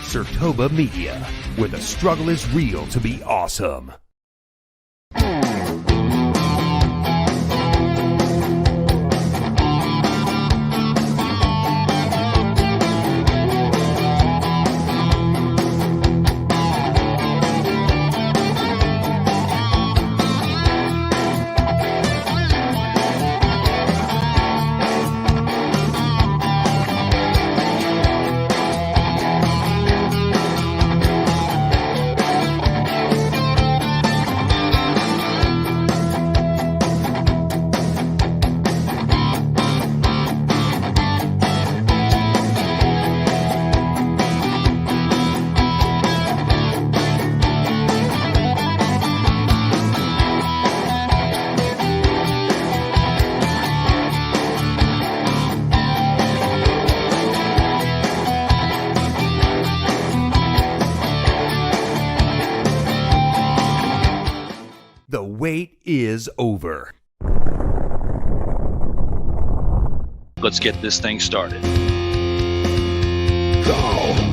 SIRTOBA Media, where the struggle is real to be awesome. The wait is over. Let's get this thing started. Go!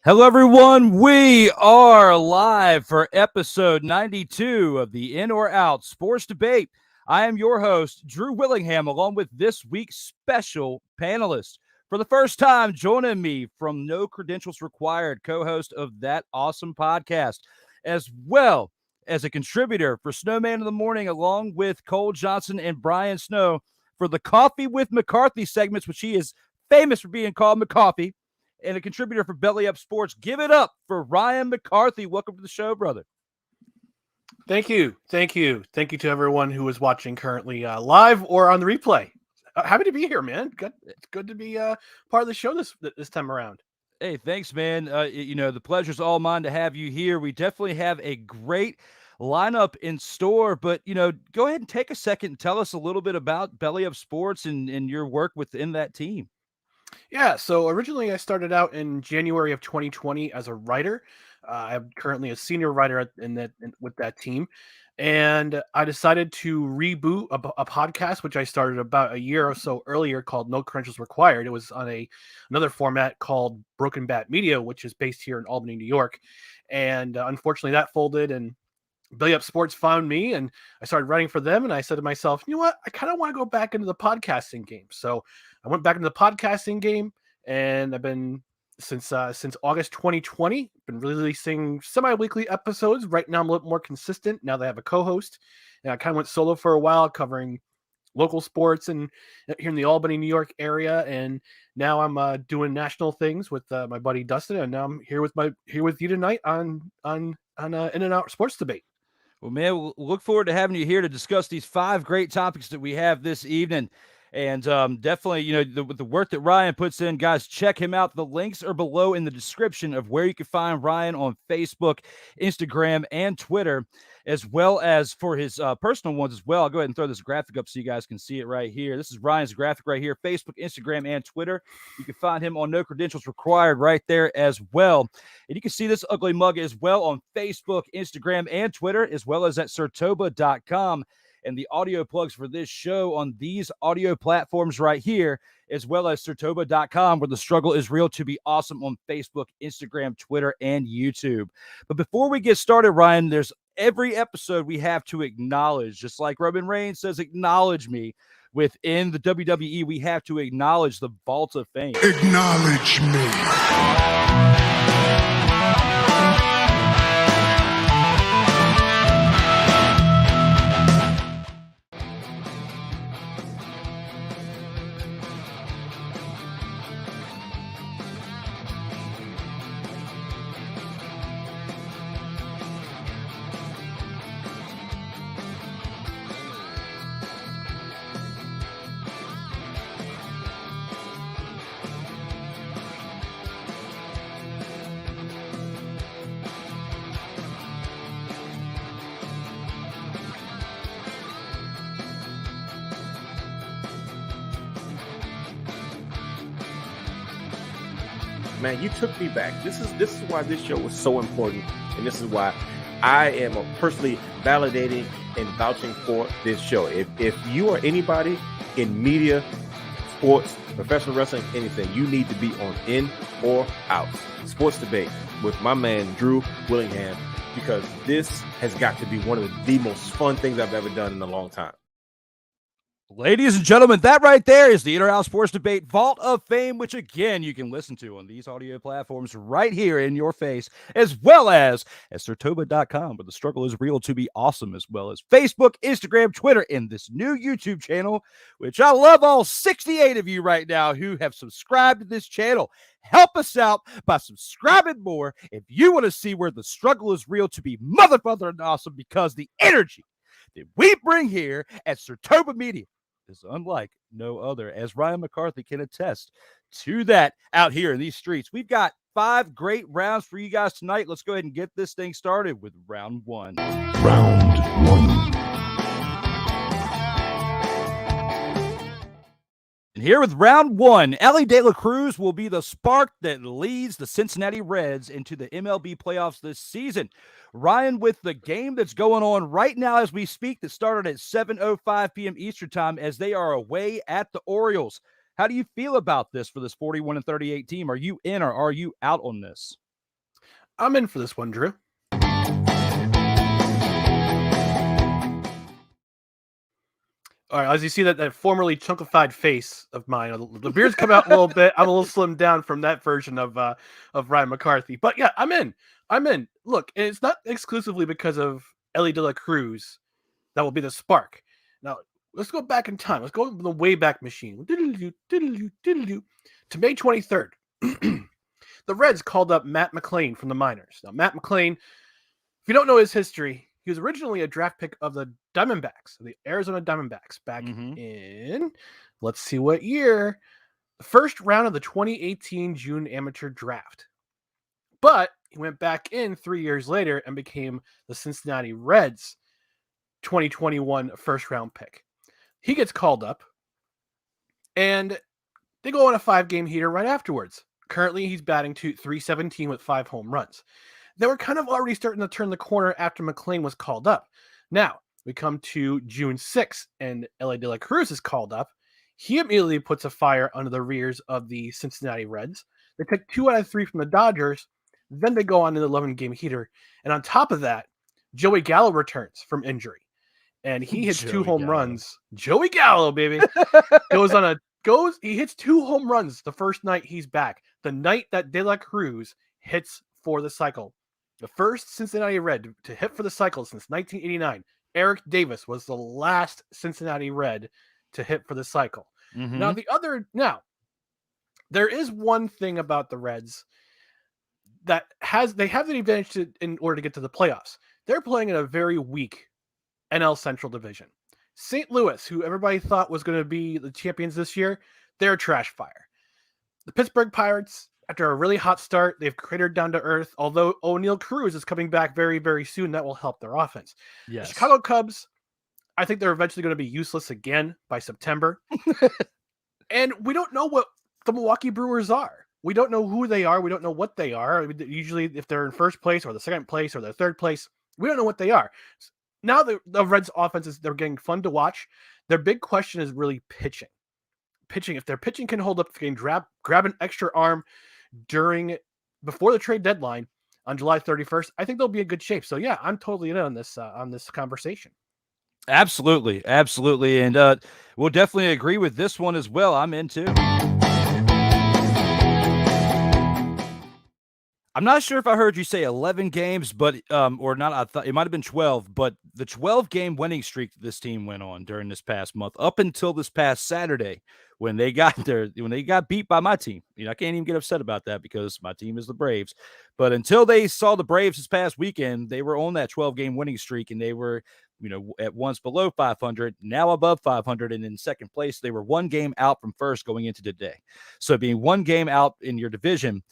Hello, everyone. We are live for episode 92 of the In or Out Sports Debate. I am your host, Drew Willingham, along with this week's special panelist. For the first time, joining me from No Credentials Required, co-host of that awesome podcast, as well as a contributor for Snowman in the Morning, along with Cole Johnson and Brian Snow for the Coffee with McCarthy segments, which he is famous for being called McCoffee, and a contributor for Belly Up Sports. Give it up for Ryan McCarthy. Welcome to the show, brother. Thank you. Thank you to everyone who is watching currently live or on the replay. Happy to be here, man. It's good to be part of the show this time around. Hey, thanks, man. The pleasure's all mine to have you here. We definitely have a great lineup in store, but, go ahead and take a second and tell us a little bit about Belly Up Sports and your work within that team. Yeah, so originally I started out in January of 2020 as a writer. I'm currently a senior writer with that team, and I decided to reboot a podcast, which I started about a year or so earlier, called No Credentials Required. It was on another format called Broken Bat Media, which is based here in Albany, New York, and unfortunately that folded, and Belly Up Sports found me, and I started writing for them, and I said to myself, you know what, I kind of want to go back into the podcasting game. So I went back into the podcasting game, and I've been since August 2020, been releasing semi-weekly episodes. Right now I'm a little more consistent now that I have a co-host, and I kind of went solo for a while, covering local sports and here in the Albany, New York area, and now I'm doing national things with my buddy Dustin, and now I'm here with you tonight on In and Out Sports Debate. Well, man, we'll look forward to having you here to discuss these 5 great topics that we have this evening. And definitely, the work that Ryan puts in, guys, check him out. The links are below in the description of where you can find Ryan on Facebook, Instagram, and Twitter, as well as for his personal ones as well. I'll go ahead and throw this graphic up so you guys can see it right here. This is Ryan's graphic right here, Facebook, Instagram, and Twitter. You can find him on No Credentials Required right there as well. And you can see this ugly mug as well on Facebook, Instagram, and Twitter, as well as at SIRTOBA.com. And the audio plugs for this show on these audio platforms right here, as well as SIRTOBA.com, where the struggle is real to be awesome on Facebook, Instagram, Twitter, and YouTube. But before we get started, Ryan, there's every episode we have to acknowledge, just like Roman Reigns says, acknowledge me. Within the WWE, we have to acknowledge the Vault of Fame. Acknowledge me. man, you took me back. This is why this show was so important, and this is why I am personally validating and vouching for this show. If you are anybody in media, sports, professional wrestling, anything, you need to be on In or Out Sports Debate with my man Drew Willingham, because this has got to be one of the most fun things I've ever done in a long time. Ladies and gentlemen, that right there is the In or Out Sports Debate Vault of Fame, which again you can listen to on these audio platforms right here in your face, as well as at SIRTOBA.com, where the struggle is real to be awesome, as well as Facebook, Instagram, Twitter, and this new YouTube channel, which I love all 68 of you right now who have subscribed to this channel. Help us out by subscribing more if you want to see where the struggle is real to be motherfucking awesome, because the energy that we bring here at SIRTOBA Media is unlike no other, as Ryan McCarthy can attest to that out here in these streets. We've got 5 great rounds for you guys tonight. Let's go ahead and get this thing started with round 1. Round 1. And here with round 1, Elly de la Cruz will be the spark that leads the Cincinnati Reds into the MLB playoffs this season. Ryan, with the game that's going on right now as we speak, that started at 7:05 p.m. Eastern time, as they are away at the Orioles. How do you feel about this for this 41-38 team? Are you in or are you out on this? I'm in for this one, Drew. All right, as you see that formerly chunkified face of mine, the beard's come out a little bit. I'm a little slimmed down from that version of Ryan McCarthy. But yeah, I'm in. Look, and it's not exclusively because of Elly de la Cruz that will be the spark. Now, let's go back in time. Let's go in the Wayback Machine. To May 23rd. The Reds called up Matt McClain from the minors. Now, Matt McClain, if you don't know his history, he was originally a draft pick of the Diamondbacks, the Arizona Diamondbacks, back in, let's see what year, the first round of the 2018 June amateur draft. But he went back in 3 years later and became the Cincinnati Reds 2021 first round pick. He gets called up, and they go on a 5-game heater right afterwards. Currently, he's batting .317 with 5 home runs. They were kind of already starting to turn the corner after McClain was called up. Now, we come to June 6th, and Elly de la Cruz is called up. He immediately puts a fire under the rears of the Cincinnati Reds. They take 2 out of 3 from the Dodgers. Then they go on an 11-game heater. And on top of that, Joey Gallo returns from injury. And he hits 2 home runs. Joey Gallo, baby. He hits 2 home runs the first night he's back. The night that de la Cruz hits for the cycle. The first Cincinnati Red to hit for the cycle since 1989. Eric Davis was the last Cincinnati Red to hit for the cycle. Now, there is one thing about the Reds that they have the advantage in order to get to the playoffs. They're playing in a very weak NL Central division. St. Louis, who everybody thought was going to be the champions this year, they're a trash fire. The Pittsburgh Pirates, after a really hot start, they've cratered down to earth, although O'Neal Cruz is coming back very, very soon. That will help their offense. Yes. The Chicago Cubs, I think they're eventually going to be useless again by September. And we don't know what the Milwaukee Brewers are. We don't know who they are. We don't know what they are. Usually, if they're in first place or the second place or the third place, we don't know what they are. Now the Reds' offense they're getting fun to watch. Their big question is really pitching. If their pitching can hold up, if they can grab an extra arm before the trade deadline on July 31st, I think they'll be in good shape. So yeah, I'm totally in on this conversation. Absolutely. And we'll definitely agree with this one as well. I'm in too. I'm not sure if I heard you say 11 games, but or not. I thought it might have been 12, but the 12-game winning streak that this team went on during this past month, up until this past Saturday, when they got beat by my team. I can't even get upset about that because my team is the Braves. But until they saw the Braves this past weekend, they were on that 12-game winning streak, and they were, at once below 500, now above 500, and in second place. They were 1 game out from first going into today. So being 1 game out in your division.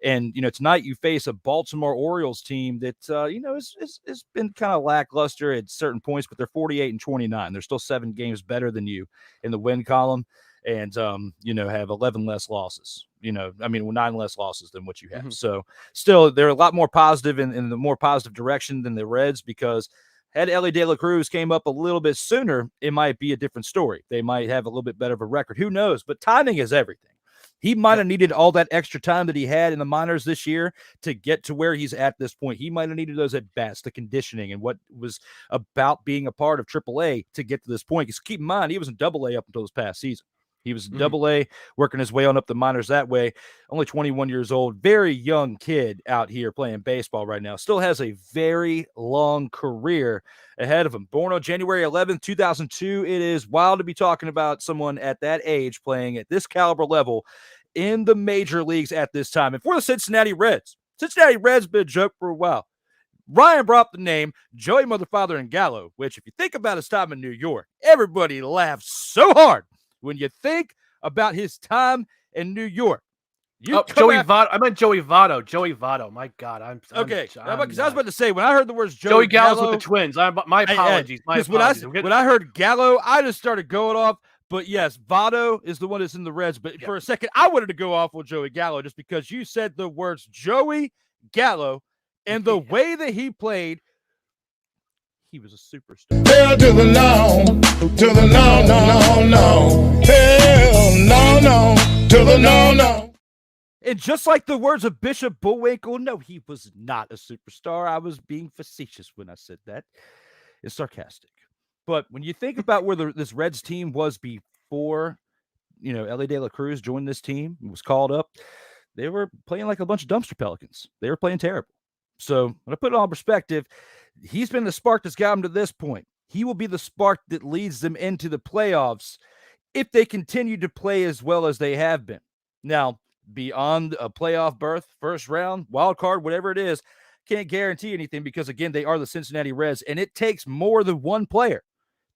And, tonight you face a Baltimore Orioles team that, has been kind of lackluster at certain points, but they're 48-29. They're still 7 games better than you in the win column. and have 11 less losses. 9 less losses than what you have. So still, they're a lot more positive in the more positive direction than the Reds, because had Elly De La Cruz came up a little bit sooner, it might be a different story. They might have a little bit better of a record. Who knows? But timing is everything. He might have needed all that extra time that he had in the minors this year to get to where he's at this point. He might have needed those at-bats, the conditioning, and what was about being a part of AAA to get to this point. Because keep in mind, he was in AA up until this past season. He was in AA, working his way on up the minors that way. Only 21 years old, very young kid out here playing baseball right now. Still has a very long career ahead of him. Born on January 11th, 2002. It is wild to be talking about someone at that age playing at this caliber level in the major leagues at this time. And for the Cincinnati Reds been a joke for a while. Ryan brought up the name Joey Motherfather and Gallo, which if you think about his time in New York, everybody laughs so hard when you think about his time in New York. Joey Votto. I meant Joey Votto. Joey Votto. My God. Because I was about to say, when I heard the words Joey Gallo's with the Twins. My apologies. When I heard Gallo, I just started going off. But yes, Votto is the one that's in the Reds. But for a second, I wanted to go off with Joey Gallo just because you said the words Joey Gallo and the way that he played. He was a superstar. Hell to the no, to the no, no, no, no. Hell no, to the no. And just like the words of Bishop Bullwinkle, no, he was not a superstar. I was being facetious when I said that. It's sarcastic. But when you think about where this Reds team was before, Elly De La Cruz joined this team and was called up, they were playing like a bunch of dumpster Pelicans. They were playing terrible. So when I put it all in perspective, he's been the spark that's got him to this point. He will be the spark that leads them into the playoffs if they continue to play as well as they have been. Now, beyond a playoff berth, first round, wild card, whatever it is, can't guarantee anything because, again, they are the Cincinnati Reds, and it takes more than one player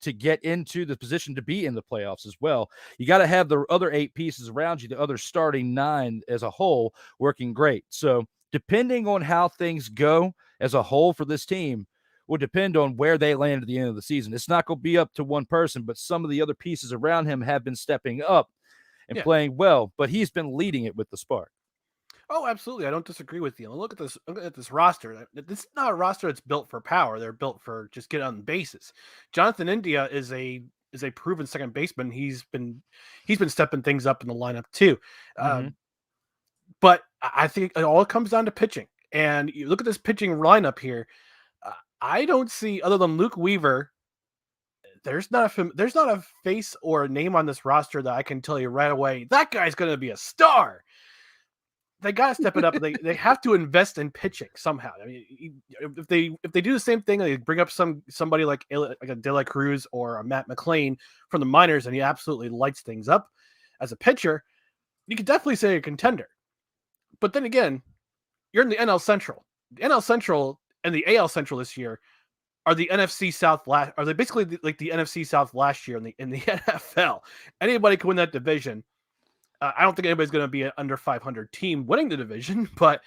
to get into the position to be in the playoffs as well. You got to have the other 8 pieces around you, the other starting 9 as a whole, working great. So depending on how things go as a whole for this team will depend on where they land at the end of the season. It's not going to be up to one person, but some of the other pieces around him have been stepping up and playing well, but he's been leading it with the spark. Oh, absolutely. I don't disagree with you. Look at this roster. This is not a roster that's built for power. They're built for just get on bases. Jonathan India is a proven second baseman. He's been stepping things up in the lineup too. But I think it all comes down to pitching. And you look at this pitching lineup here. I don't see, other than Luke Weaver, there's not a face or a name on this roster that I can tell you right away, that guy's going to be a star. They got to step it up. They have to invest in pitching somehow. I mean, if they do the same thing, they bring up somebody like a De La Cruz or a Matt McClain from the minors, and he absolutely lights things up as a pitcher, you could definitely say a contender. But then again, you're in the NL Central. The NL Central and the AL Central this year are the NFC South are they basically like the NFC South last year in the NFL. Anybody can win that division. I don't think anybody's going to be an under 500 team winning the division, but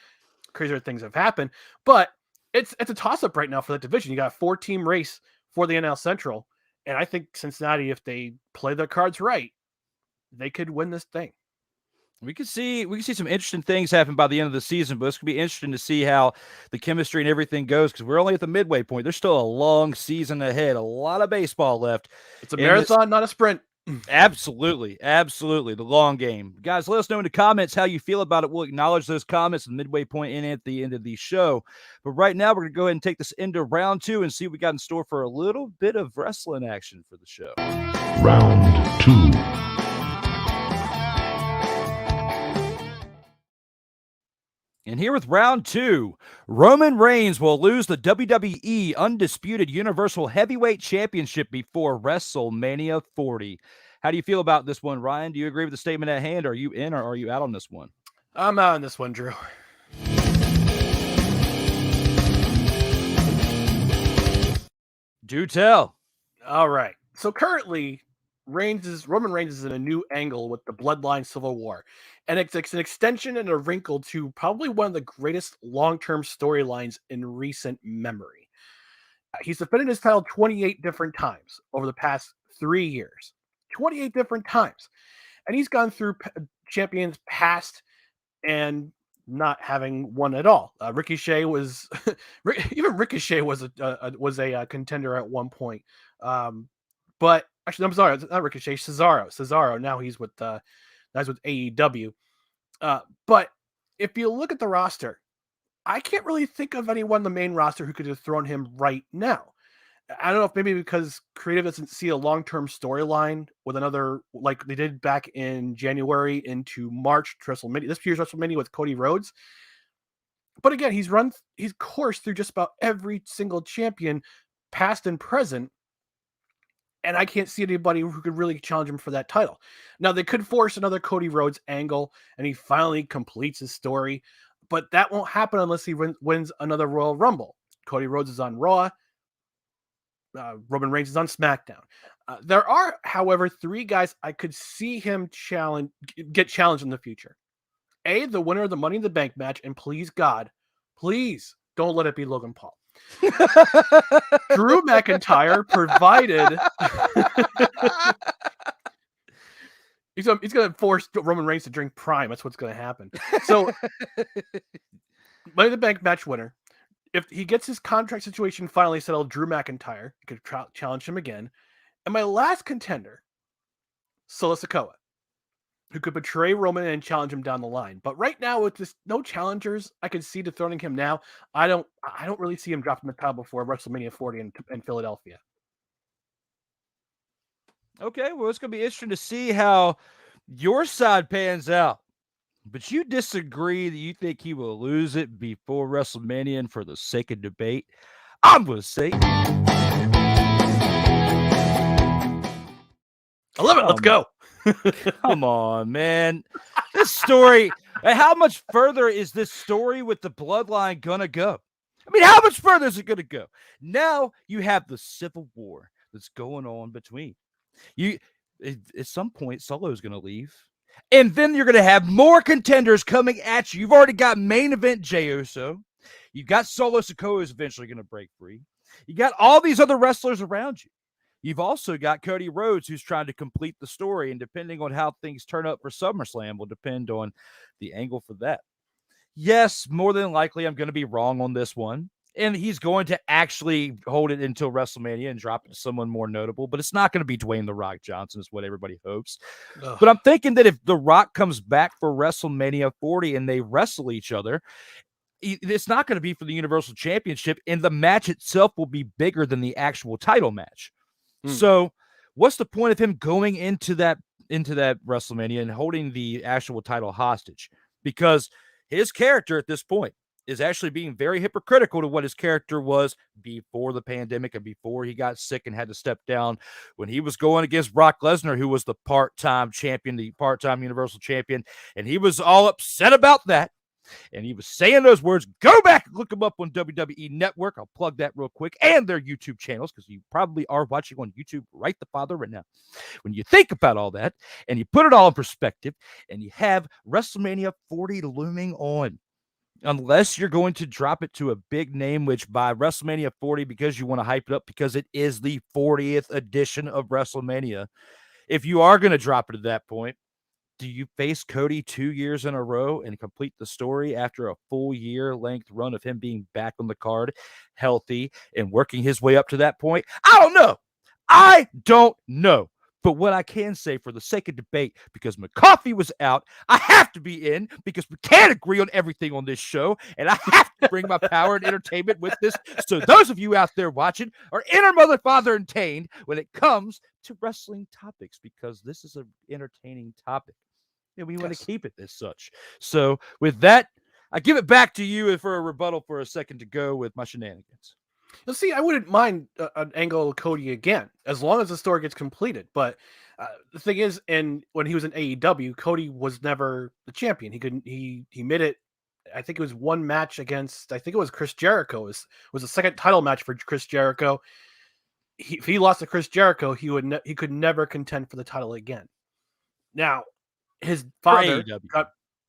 crazier things have happened. But it's a toss-up right now for that division. You got a 4-team race for the NL Central, and I think Cincinnati, if they play their cards right, they could win this thing. We could see some interesting things happen by the end of the season, but it's going to be interesting to see how the chemistry and everything goes because we're only at the midway point. There's still a long season ahead, a lot of baseball left. It's a marathon, not a sprint. Absolutely. The long game. Guys, let us know in the comments how you feel about it. We'll acknowledge those comments at the midway point and at the end of the show. But right now, we're going to go ahead and take this into round 2 and see what we got in store for a little bit of wrestling action for the show. Round 2. And here with round 2, Roman Reigns will lose the WWE Undisputed Universal Heavyweight Championship before WrestleMania 40. How do you feel about this one, Ryan? Do you agree with the statement at hand? Are you in or are you out on this one? I'm out on this one, Drew. Do tell. All right. So currently, Roman Reigns is in a new angle with the Bloodline Civil War. And it's an extension and a wrinkle to probably one of the greatest long-term storylines in recent memory. He's defended his title 28 different times over the past 3 years. 28 different times. and he's gone through champions past and not having one at all. Ricochet was even Ricochet was a contender at one point. But actually, I'm sorry, it's not Ricochet. Cesaro. Now he's with AEW. But if you look at the roster, I can't really think of anyone on the main roster who could have thrown him right now. I don't know if maybe because creative doesn't see a long-term storyline with another, like they did back in January into March WrestleMania, this year's WrestleMania with Cody Rhodes. But again, he's coursed through just about every single champion, past and present, and I can't see anybody who could really challenge him for that title. Now, they could force another Cody Rhodes angle, and he finally completes his story, but that won't happen unless he wins another Royal Rumble. Cody Rhodes is on Raw. Roman Reigns is on SmackDown. There are, however, 3 guys I could see him get challenged in the future. A, the winner of the Money in the Bank match, and please God, please don't let it be Logan Paul. Drew McIntyre, provided he's going to force Roman Reigns to drink Prime. That's what's going to happen. So, Money in the Bank match winner. If he gets his contract situation finally settled, Drew McIntyre, he could challenge him again. And my last contender, Solo Sikoa, who could betray Roman and challenge him down the line. But right now, with this no challengers, I can see dethroning him now. I don't really see him dropping the title before WrestleMania 40 in Philadelphia. Okay, well, it's going to be interesting to see how your side pans out. But you disagree that you think he will lose it before WrestleMania, and for the sake of debate, I'm going to say 11. Let's go. Come on, man. This story, how much further is this story with the bloodline going to go? I mean, how much further is it going to go? Now you have the civil war that's going on between. At some point, Solo is going to leave. And then you're going to have more contenders coming at you. You've already got main event Jey Uso. You've got Solo Sikoa who's eventually going to break free. You got all these other wrestlers around you. You've also got Cody Rhodes who's trying to complete the story. And depending on how things turn up for SummerSlam will depend on the angle for that. Yes, more than likely I'm going to be wrong on this one. And he's going to actually hold it until WrestleMania and drop it to someone more notable. But it's not going to be Dwayne "The Rock" Johnson is what everybody hopes. Ugh. But I'm thinking that if The Rock comes back for WrestleMania 40 and they wrestle each other, it's not going to be for the Universal Championship. And the match itself will be bigger than the actual title match. So what's the point of him going into that WrestleMania and holding the actual title hostage? Because his character at this point is actually being very hypocritical to what his character was before the pandemic and before he got sick and had to step down when he was going against Brock Lesnar, who was the part-time champion, the part-time Universal Champion. And he was all upset about that. And he was saying those words. Go back and look them up on WWE Network. I'll plug that real quick, and their YouTube channels, because you probably are watching on YouTube right the father right now. When you think about all that and you put it all in perspective and you have WrestleMania 40 looming on, unless you're going to drop it to a big name, which by WrestleMania 40, because you want to hype it up, because it is the 40th edition of WrestleMania, if you are going to drop it at that point, do you face Cody 2 years in a row and complete the story after a full year-length run of him being back on the card, healthy, and working his way up to that point? I don't know. But what I can say, for the sake of debate, because McCarthy was out, I have to be in, because we can't agree on everything on this show, and I have to bring my power and entertainment with this. So those of you out there watching are inner mother, father, entertained when it comes to wrestling topics, because this is an entertaining topic. And we want to keep it as such. So with that, I give it back to you for a rebuttal for a second to go with my shenanigans. You'll see, I wouldn't mind an angle of Cody again, as long as the story gets completed. But the thing is, when he was in AEW, Cody was never the champion. He made it. I think it was one match against, I think it was Chris Jericho. It was a second title match for Chris Jericho. If he lost to Chris Jericho, he could never contend for the title again. Now, his father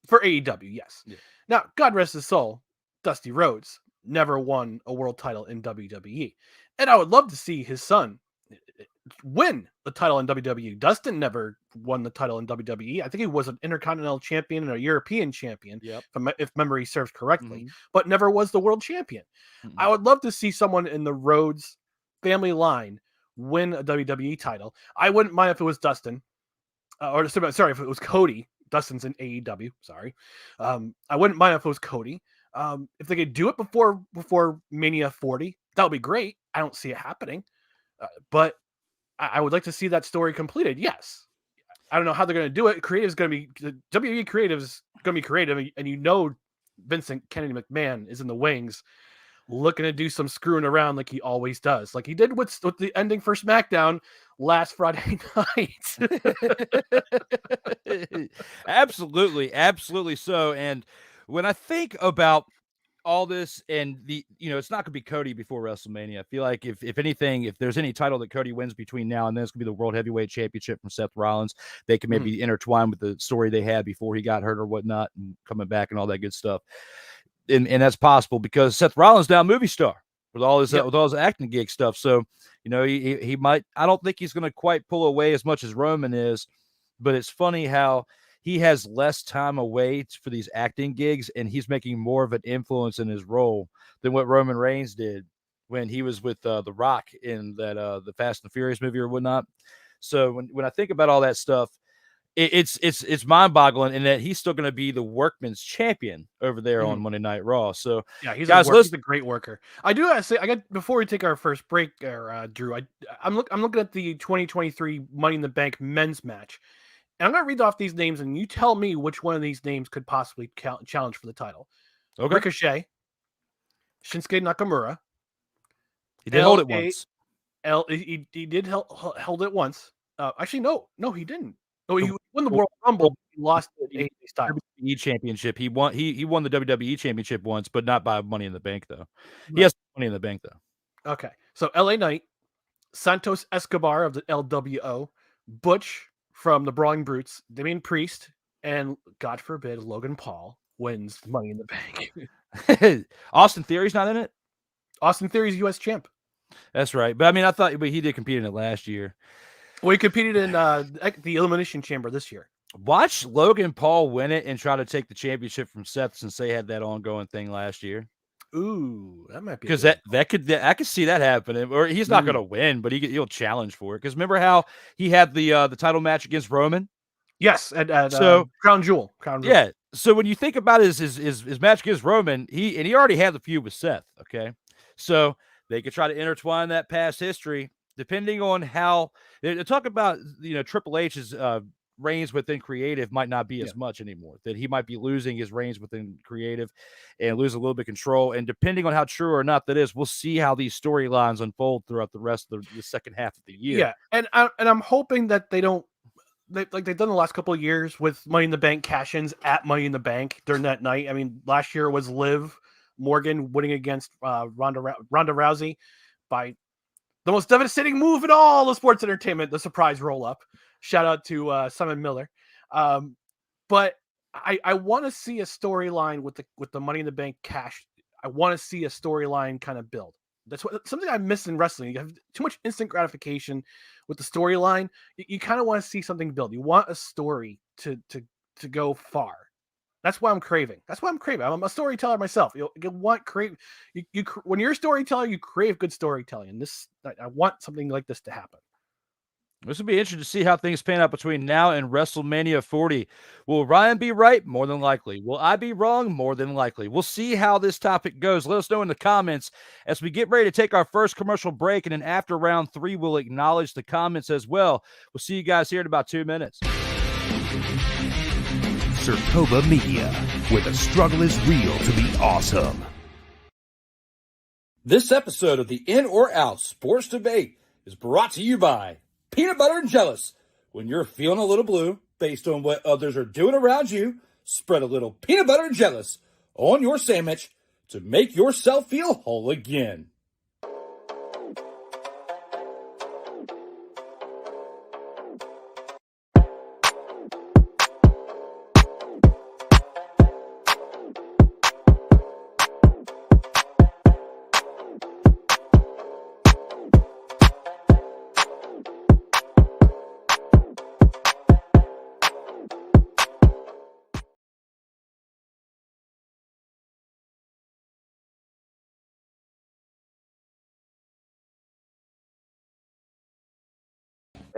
for AEW, yes. Yeah. Now, God rest his soul, Dusty Rhodes never won a world title in WWE. And I would love to see his son win the title in WWE. Dustin never won the title in WWE. I think he was an Intercontinental Champion and a European Champion, if memory serves correctly, but never was the World Champion. I would love to see someone in the Rhodes family line win a WWE title. I wouldn't mind if it was Dustin, if it was Cody. Dustin's in AEW. Sorry, I wouldn't mind if it was Cody. If they could do it before Mania 40, that would be great. I don't see it happening, but I would like to see that story completed. Yes, I don't know how they're going to do it. WWE creative is going to be creative, and Vincent Kennedy McMahon is in the wings, looking to do some screwing around like he always does, like he did with the ending for SmackDown last Friday night. Absolutely so. And when I think about all this, and it's not going to be Cody before WrestleMania. I feel like if anything, if there's any title that Cody wins between now and then, it's going to be the World Heavyweight Championship from Seth Rollins. They can maybe intertwine with the story they had before he got hurt or whatnot, and coming back and all that good stuff. And that's possible because Seth Rollins now a movie star with all his acting gig stuff. So, he might. I don't think he's going to quite pull away as much as Roman is, but it's funny how he has less time away for these acting gigs, and he's making more of an influence in his role than what Roman Reigns did when he was with The Rock in that the Fast and Furious movie or whatnot. So when I think about all that stuff, it's mind-boggling in that he's still going to be the workman's champion over there on Monday Night Raw. So yeah, he's a great worker. I do have to say, before we take our first break, Drew, I'm looking at the 2023 Money in the Bank men's match. And I'm going to read off these names, and you tell me which one of these names could possibly challenge for the title. Okay. Ricochet, Shinsuke Nakamura. He did hold it once. He did hold it once. Actually, no, he didn't. No, he won the World Rumble. He lost the WWE Championship. He won the WWE Championship once, but not by Money in the Bank, though. He has Money in the Bank, though. Okay. So LA Knight, Santos Escobar of the LWO, Butch from the Brawling Brutes, Damian Priest, and God forbid Logan Paul wins Money in the Bank. Austin Theory's not in it? Austin Theory's U.S. champ. That's right. But I mean, I thought he did compete in it last year. Well, he competed in the Elimination Chamber this year. Watch Logan Paul win it and try to take the championship from Seth, since they had that ongoing thing last year. Ooh, that might be, because I could see that happening. Or he's not going to win, but he'll challenge for it. Because remember how he had the title match against Roman? Yes, at Crown Jewel. Yeah. So when you think about his match against Roman, he already had the feud with Seth. Okay, so they could try to intertwine that past history, depending on how they talk about. Triple H's reigns within creative might not be as much anymore, that he might be losing his reigns within creative and lose a little bit of control. And depending on how true or not that is, we'll see how these storylines unfold throughout the rest of the second half of the year. Yeah. And I'm hoping that they don't, like they've done the last couple of years with Money in the Bank cash-ins at Money in the Bank during that night. I mean, last year was Liv Morgan winning against Ronda Rousey by the most devastating move in all of sports entertainment, the surprise roll-up. Shout out to Simon Miller. But I want to see a storyline with the Money in the Bank cash. I want to see a storyline kind of build. That's something I miss in wrestling. You have too much instant gratification with the storyline. You kind of want to see something build. You want a story to go far. That's why I'm craving. I'm a storyteller myself. You when you're a storyteller, you crave good storytelling. And I want something like this to happen. This will be interesting to see how things pan out between now and WrestleMania 40. Will Ryan be right? More than likely. Will I be wrong? More than likely. We'll see how this topic goes. Let us know in the comments as we get ready to take our first commercial break. And then after round 3, we'll acknowledge the comments as well. We'll see you guys here in about 2 minutes. SIRTOBA Media, where the struggle is real to be awesome. This episode of the In or Out Sports Debate is brought to you by Peanut Butter and Jealous. When you're feeling a little blue based on what others are doing around you, spread a little peanut butter and jealous on your sandwich to make yourself feel whole again.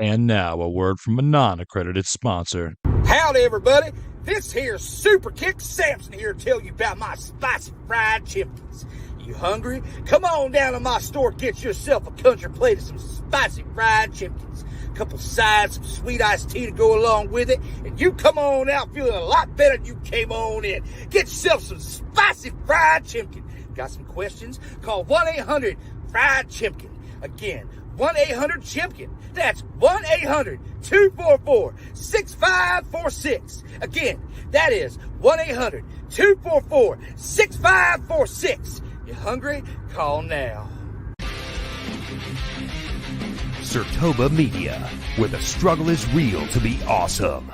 And now, a word from a non-accredited sponsor. Howdy, everybody. This here's Super Kick Samson here to tell you about my spicy fried chickens. You hungry? Come on down to my store, get yourself a country plate of some spicy fried chickens. A couple sides, some sweet iced tea to go along with it, and you come on out feeling a lot better than you came on in. Get yourself some spicy fried chicken. Got some questions? Call 1-800-FRIED-CHIMPKIN. Again, 1-800-CHIMPKIN. That's 1-800-244-6546. Again, that is 1-800-244-6546. You hungry? Call now. SIRTOBA Media, where the struggle is real to be awesome.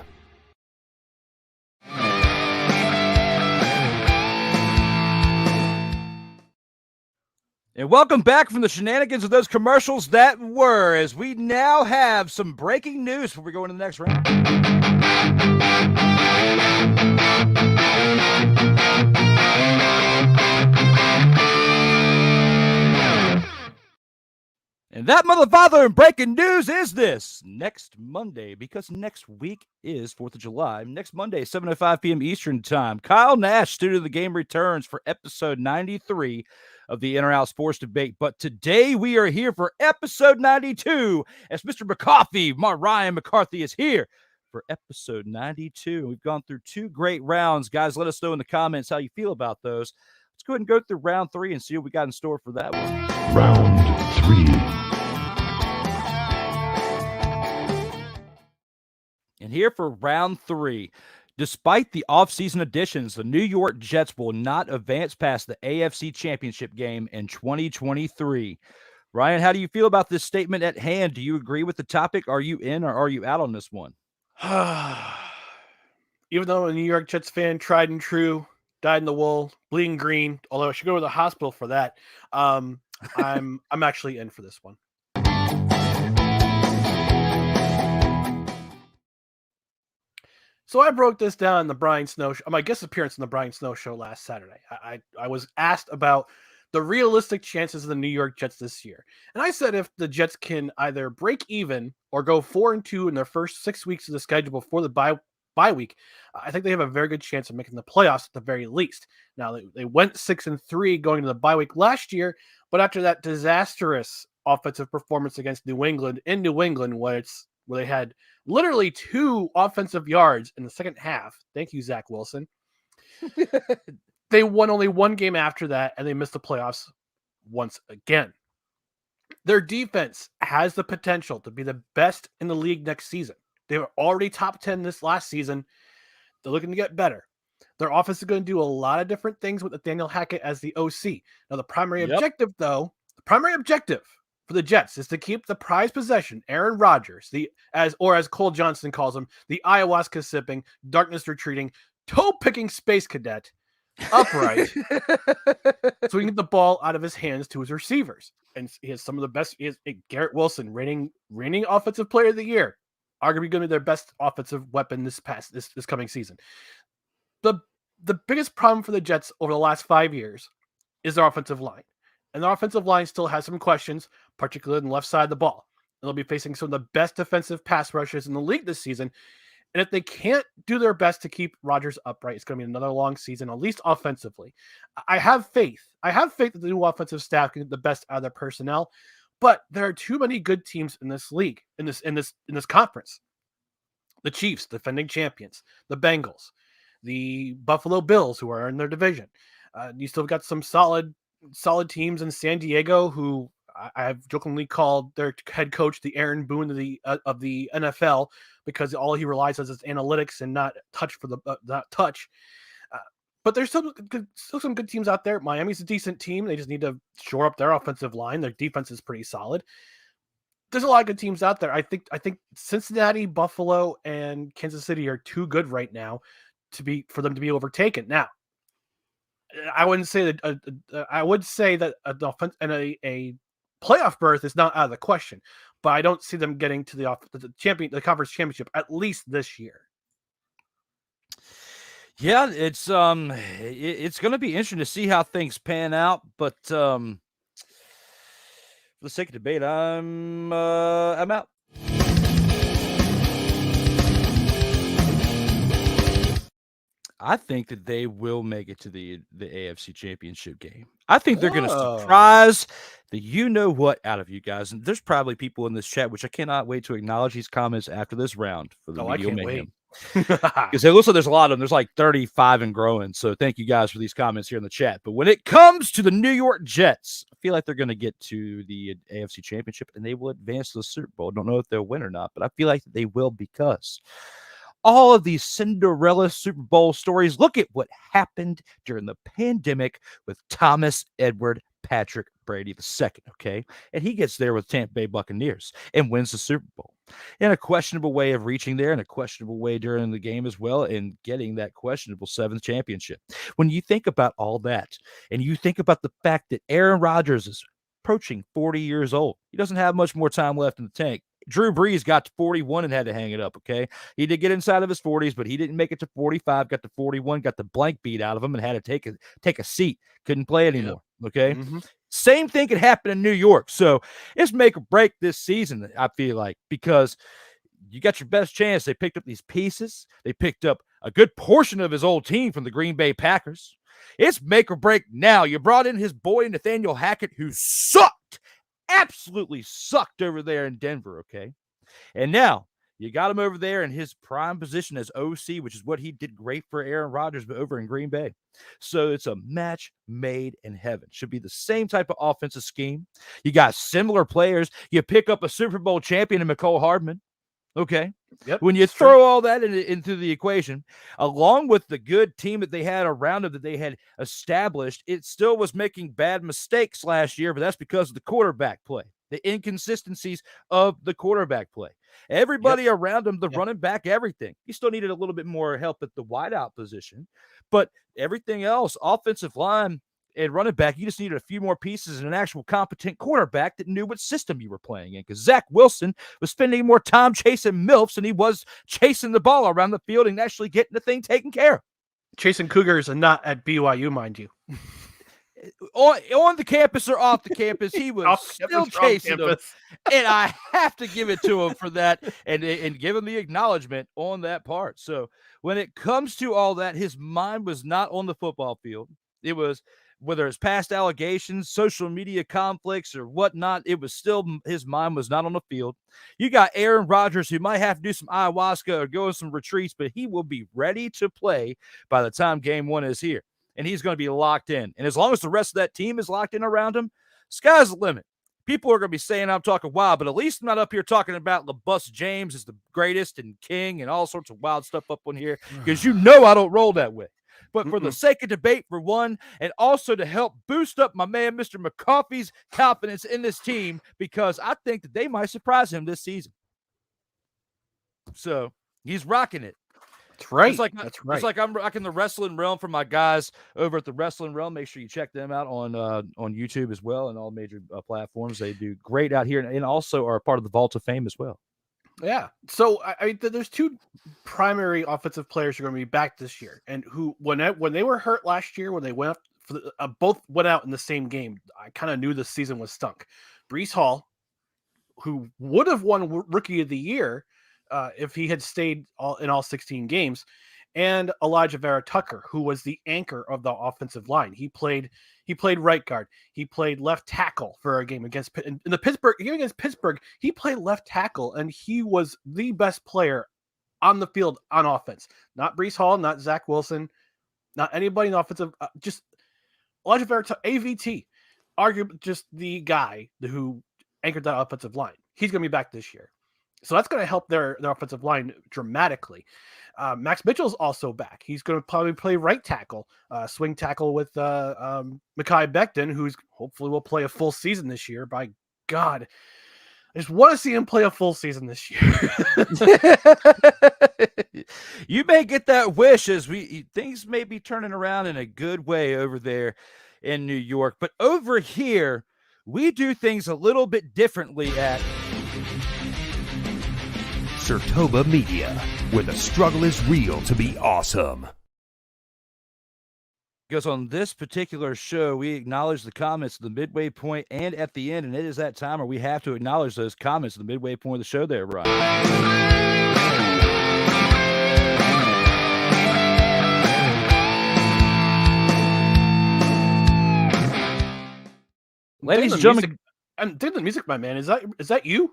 And welcome back from the shenanigans of those commercials that were, as we now have some breaking news before we go into the next round. And that motherfather in breaking news is this. Next Monday, because next week is 4th of July, next Monday, 7:05 p.m. Eastern Time, Kyle Nash, Studio of the Game, returns for episode 93 of the In or Out Sports Debate. But today we are here for episode 92, as Mr. McCarthy, Ryan McCarthy, is here for episode 92. We've gone through two great rounds. Guys, let us know in the comments how you feel about those. Let's go ahead and go through round 3 and see what we got in store for that one. Round 3. And here for round 3, despite the offseason additions, the New York Jets will not advance past the AFC Championship game in 2023. Ryan, how do you feel about this statement at hand? Do you agree with the topic? Are you in or are you out on this one? Even though I'm a New York Jets fan, tried and true, dyed in the wool, bleeding green, although I should go to the hospital for that, I'm actually in for this one. So I broke this down in the Brian Snow show, my guest appearance in the Brian Snow show last Saturday. I was asked about the realistic chances of the New York Jets this year. And I said if the Jets can either break even or go 4-2 in their first 6 weeks of the schedule before the bye week, I think they have a very good chance of making the playoffs at the very least. Now, they went 6-3 going to the bye week last year, but after that disastrous offensive performance against New England in New England, where they had literally 2 offensive yards in the second half. Thank you, Zach Wilson. They won only 1 game after that, and they missed the playoffs once again. Their defense has the potential to be the best in the league next season. They were already top 10 this last season. They're looking to get better. Their offense is going to do a lot of different things with Nathaniel Hackett as the OC. Now, the primary objective for the Jets is to keep the prized possession, Aaron Rodgers, as Cole Johnson calls him, the ayahuasca sipping, darkness retreating, toe picking space cadet, upright, so he can get the ball out of his hands to his receivers. And he has some of the best. He has Garrett Wilson, reigning offensive player of the year, arguably going to be their best offensive weapon this coming season. The biggest problem for the Jets over the last 5 years is their offensive line. And the offensive line still has some questions, particularly on the left side of the ball. And they'll be facing some of the best defensive pass rushers in the league this season. And if they can't do their best to keep Rodgers upright, it's going to be another long season, at least offensively. I have faith. That the new offensive staff can get the best out of their personnel. But there are too many good teams in this league, in this conference. The Chiefs, defending champions, the Bengals, the Buffalo Bills, who are in their division. You still got some solid teams in San Diego, who I've jokingly called their head coach the Aaron Boone of the NFL, because all he relies on is analytics and not touch not touch. But there's still some good teams out there. Miami's a decent team. They just need to shore up their offensive line. Their defense is pretty solid. There's a lot of good teams out there. I think Cincinnati, Buffalo, and Kansas City are too good right now for them to be overtaken. Now, I wouldn't say that. I would say that an offense and a playoff berth is not out of the question, but I don't see them getting to the conference championship at least this year. Yeah, it's going to be interesting to see how things pan out, but for the sake of debate, I'm out. I think that they will make it to the AFC Championship game. I think they're going to surprise the you-know-what out of you guys. And there's probably people in this chat, which I cannot wait to acknowledge these comments after this round for the Media Mayhem. Because it looks like there's a lot of them. There's like 35 and growing. So thank you guys for these comments here in the chat. But when it comes to the New York Jets, I feel like they're going to get to the AFC Championship and they will advance to the Super Bowl. I don't know if they'll win or not, but I feel like they will because all of these Cinderella Super Bowl stories. Look at what happened during the pandemic with Thomas Edward Patrick Brady II, okay? And he gets there with Tampa Bay Buccaneers and wins the Super Bowl in a questionable way of reaching there, in a questionable way during the game as well, and getting that questionable 7th championship. When you think about all that, and you think about the fact that Aaron Rodgers is approaching 40 years old, he doesn't have much more time left in the tank. Drew Brees got to 41 and had to hang it up, okay? He did get inside of his 40s, but he didn't make it to 45, got to 41, got the blank beat out of him and had to take a seat. Couldn't play anymore, okay? Mm-hmm. Same thing could happen in New York. So it's make or break this season, I feel like, because you got your best chance. They picked up these pieces. They picked up a good portion of his old team from the Green Bay Packers. It's make or break now. You brought in his boy, Nathaniel Hackett, who sucked. Absolutely sucked over there in Denver, okay? And now you got him over there in his prime position as OC, which is what he did great for Aaron Rodgers, but over in Green Bay. So it's a match made in heaven. Should be the same type of offensive scheme. You got similar players. You pick up a Super Bowl champion in McCole Hardman, okay? Yep, when you throw all that into the equation, along with the good team that they had around it that they had established, it still was making bad mistakes last year, but that's because of the quarterback play, the inconsistencies of the quarterback play. Everybody around him, the running back, everything. He still needed a little bit more help at the wideout position, but everything else, offensive line and running back, you just needed a few more pieces and an actual competent quarterback that knew what system you were playing in, because Zach Wilson was spending more time chasing MILFs than he was chasing the ball around the field and actually getting the thing taken care of. Chasing Cougars and not at BYU, mind you. On the campus or off the campus, he was still chasing them. And I have to give it to him for that and give him the acknowledgement on that part. So when it comes to all that, his mind was not on the football field. It was, whether it's past allegations, social media conflicts, or whatnot, it was still, his mind was not on the field. You got Aaron Rodgers, who might have to do some ayahuasca or go on some retreats, but he will be ready to play by the time game 1 is here. And he's going to be locked in. And as long as the rest of that team is locked in around him, sky's the limit. People are going to be saying I'm talking wild, but at least I'm not up here talking about LaBus James is the greatest and king and all sorts of wild stuff up on here, because you know I don't roll that way. But for the sake of debate, for one, and also to help boost up my man, Mr. McCarthy's confidence in this team, because I think that they might surprise him this season. So he's rocking it. That's right. That's right. It's like I'm rocking the Wrestling Realm for my guys over at the Wrestling Realm. Make sure you check them out on YouTube as well and all major platforms. They do great out here and also are a part of the Vault of Fame as well. Yeah. So there's 2 primary offensive players who are going to be back this year, and who when they were hurt last year, when they went up both went out in the same game, I kind of knew the season was stunk. Breece Hall, who would have won Rookie of the Year if he had stayed in all 16 games, and Elijah Vera Tucker, who was the anchor of the offensive line. He played right guard. He played left tackle for a game against in the Pittsburgh game against Pittsburgh. He played left tackle, and he was the best player on the field on offense. Not Breece Hall, not Zach Wilson, not anybody in the offensive. Just Elijah Vera Tucker, AVT, arguably just the guy who anchored that offensive line. He's going to be back this year. So that's going to help their offensive line dramatically. Max Mitchell's also back. He's going to probably play right tackle, swing tackle with Mekhi Becton, who's hopefully will play a full season this year. By God, I just want to see him play a full season this year. You may get that wish, as things may be turning around in a good way over there in New York. But over here, we do things a little bit differently at SIRTOBA Media, where the struggle is real to be awesome. Because on this particular show, we acknowledge the comments at the midway point and at the end, and it is that time where we have to acknowledge those comments at the midway point of the show there, Ryan. Ladies and gentlemen, I'm digging the music, my man. Is that you?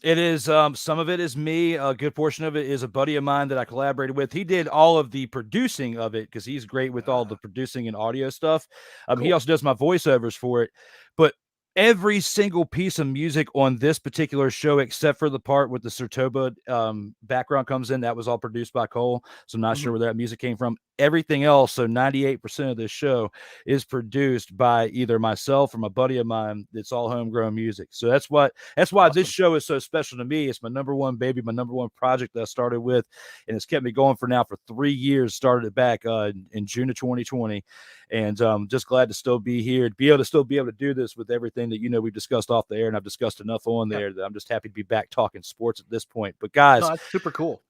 it is. Some of it is me. A good portion of it is a buddy of mine that I collaborated with. He did all of the producing of it because he's great with all the producing and audio stuff. He Cool. also does my voiceovers for it. But every single piece of music on this particular show, except for the part with the SIRTOBA background comes in, that was all produced by Cole. So I'm not sure where that music came from. Everything else, so 98% of this show is produced by either myself or my buddy of mine. It's all homegrown music. So that's why awesome. This show is so special to me. It's my number one baby, my number one project that I started with, and it's kept me going for 3 years. Started it back in June of 2020, and just glad to still be here, to be able to do this with everything that we've discussed off the air, and I've discussed enough on there that I'm just happy to be back talking sports at this point. But guys, that's super cool,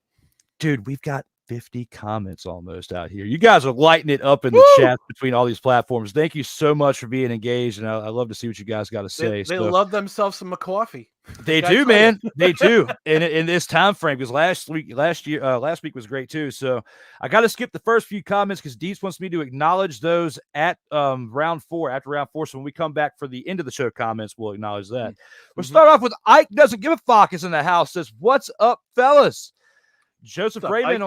dude. We've got 50 comments almost out here. You guys are lighting it up in the chat between all these platforms. Thank you so much for being engaged, and I love to see what you guys got to say. They love themselves some McCarthy. They do, man. They do. And in this time frame, because last week was great too. So I got to skip the first few comments because Deets wants me to acknowledge those at round 4. After round 4, so when we come back for the end of the show comments, we'll acknowledge that. We'll start off with Ike doesn't give a fuck is in the house. Says, "What's up, fellas?" Joseph Raymond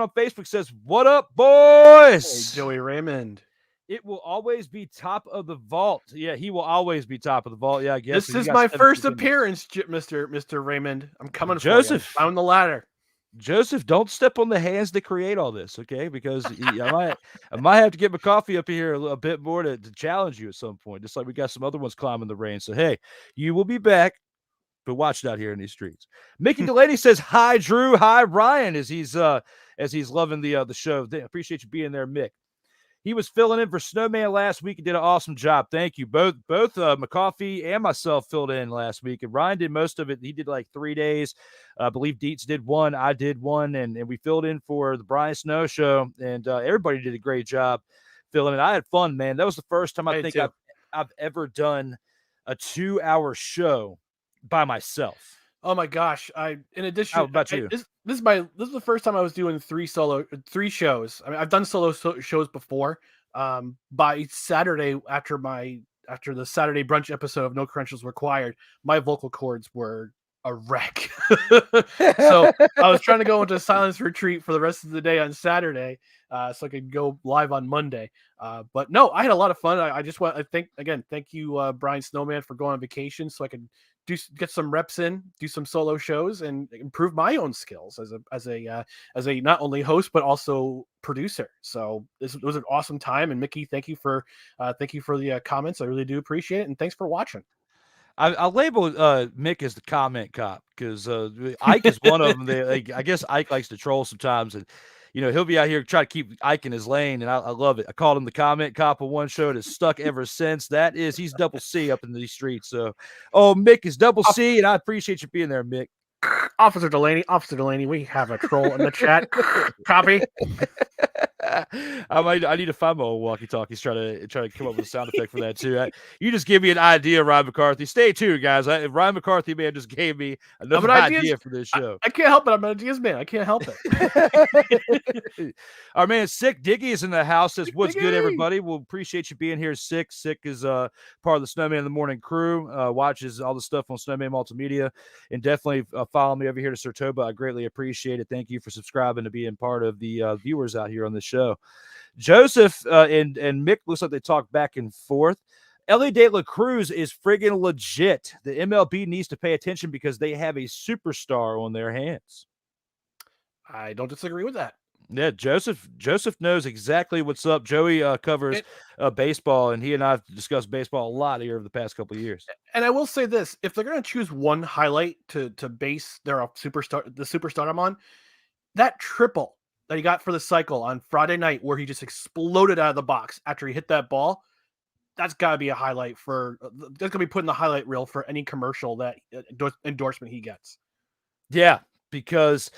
on Facebook says, "What up, boys?" Hey, Joey Raymond. It will always be top of the vault. Yeah, he will always be top of the vault. Yeah, I guess. This is my first appearance, Mr. Raymond. I'm coming Joseph, for you. I'm the ladder. Joseph, don't step on the hands that create all this, okay? Because I might have to get McCarthy up here a bit more to challenge you at some point, just like we got some other ones climbing the range. So, hey, you will be back. But watch it out here in these streets. Mickey Delaney says, "Hi, Drew. Hi, Ryan," as he's loving the show. I appreciate you being there, Mick. He was filling in for Snowman last week and did an awesome job. Thank you. Both McCarthy and myself filled in last week, and Ryan did most of it. He did like 3 days. I believe Deets did 1. I did 1, and we filled in for the Brian Snow show, and everybody did a great job filling in. I had fun, man. That was the first time I think I've ever done a 2-hour show by myself. Oh my gosh! In addition, how about you? This is the first time I was doing 3 shows. I mean, I've done solo shows before. By Saturday, after the Saturday brunch episode of No Credentials Required, my vocal cords were a wreck. So I was trying to go into a silence retreat for the rest of the day on Saturday, so I could go live on Monday. But no, I had a lot of fun. Thank you, Brian Snowman, for going on vacation so I could get some reps in, do some solo shows, and improve my own skills as a not only host but also producer. So this was an awesome time. And Mickey, thank you for the comments. I really do appreciate it, and thanks for watching. I'll label Mick as the comment cop because Ike is one of them. I guess Ike likes to troll sometimes, and he'll be out here trying to keep Ike in his lane, and I love it. I called him the comment cop on one show, and it's stuck ever since. He's double C up in these streets. So, Mick is double C, and I appreciate you being there, Mick. Officer Delaney, we have a troll in the chat. Copy. I need to find my old walkie-talkies. Try to come up with a sound effect for that too. You just give me an idea, Ryan McCarthy. Stay tuned, guys. Ryan McCarthy man just gave me another idea for this show. I can't help it. I'm an ideas man. I can't help it. Our man Sick Diggy is in the house. Says, "What's good, everybody? We'll appreciate you being here." Sick is part of the Snowman in the Morning crew. Watches all the stuff on Snowman Multimedia, and definitely follow me over here to SIRTOBA. I greatly appreciate it. Thank you for subscribing to being part of the viewers out here on the show. Joseph and Mick looks like they talk back and forth. Elly de la Cruz is friggin' legit. The MLB needs to pay attention because they have a superstar on their hands. I don't disagree with that. Yeah, Joseph knows exactly what's up. Joey covers baseball, and he and I have discussed baseball a lot here over the past couple of years. And I will say this: if they're going to choose one highlight to base their superstar I'm on, that triple that he got for the cycle on Friday night, where he just exploded out of the box after he hit that ball, that's got to be a highlight that's going to be put in the highlight reel for any commercial that endorsement he gets. Yeah, because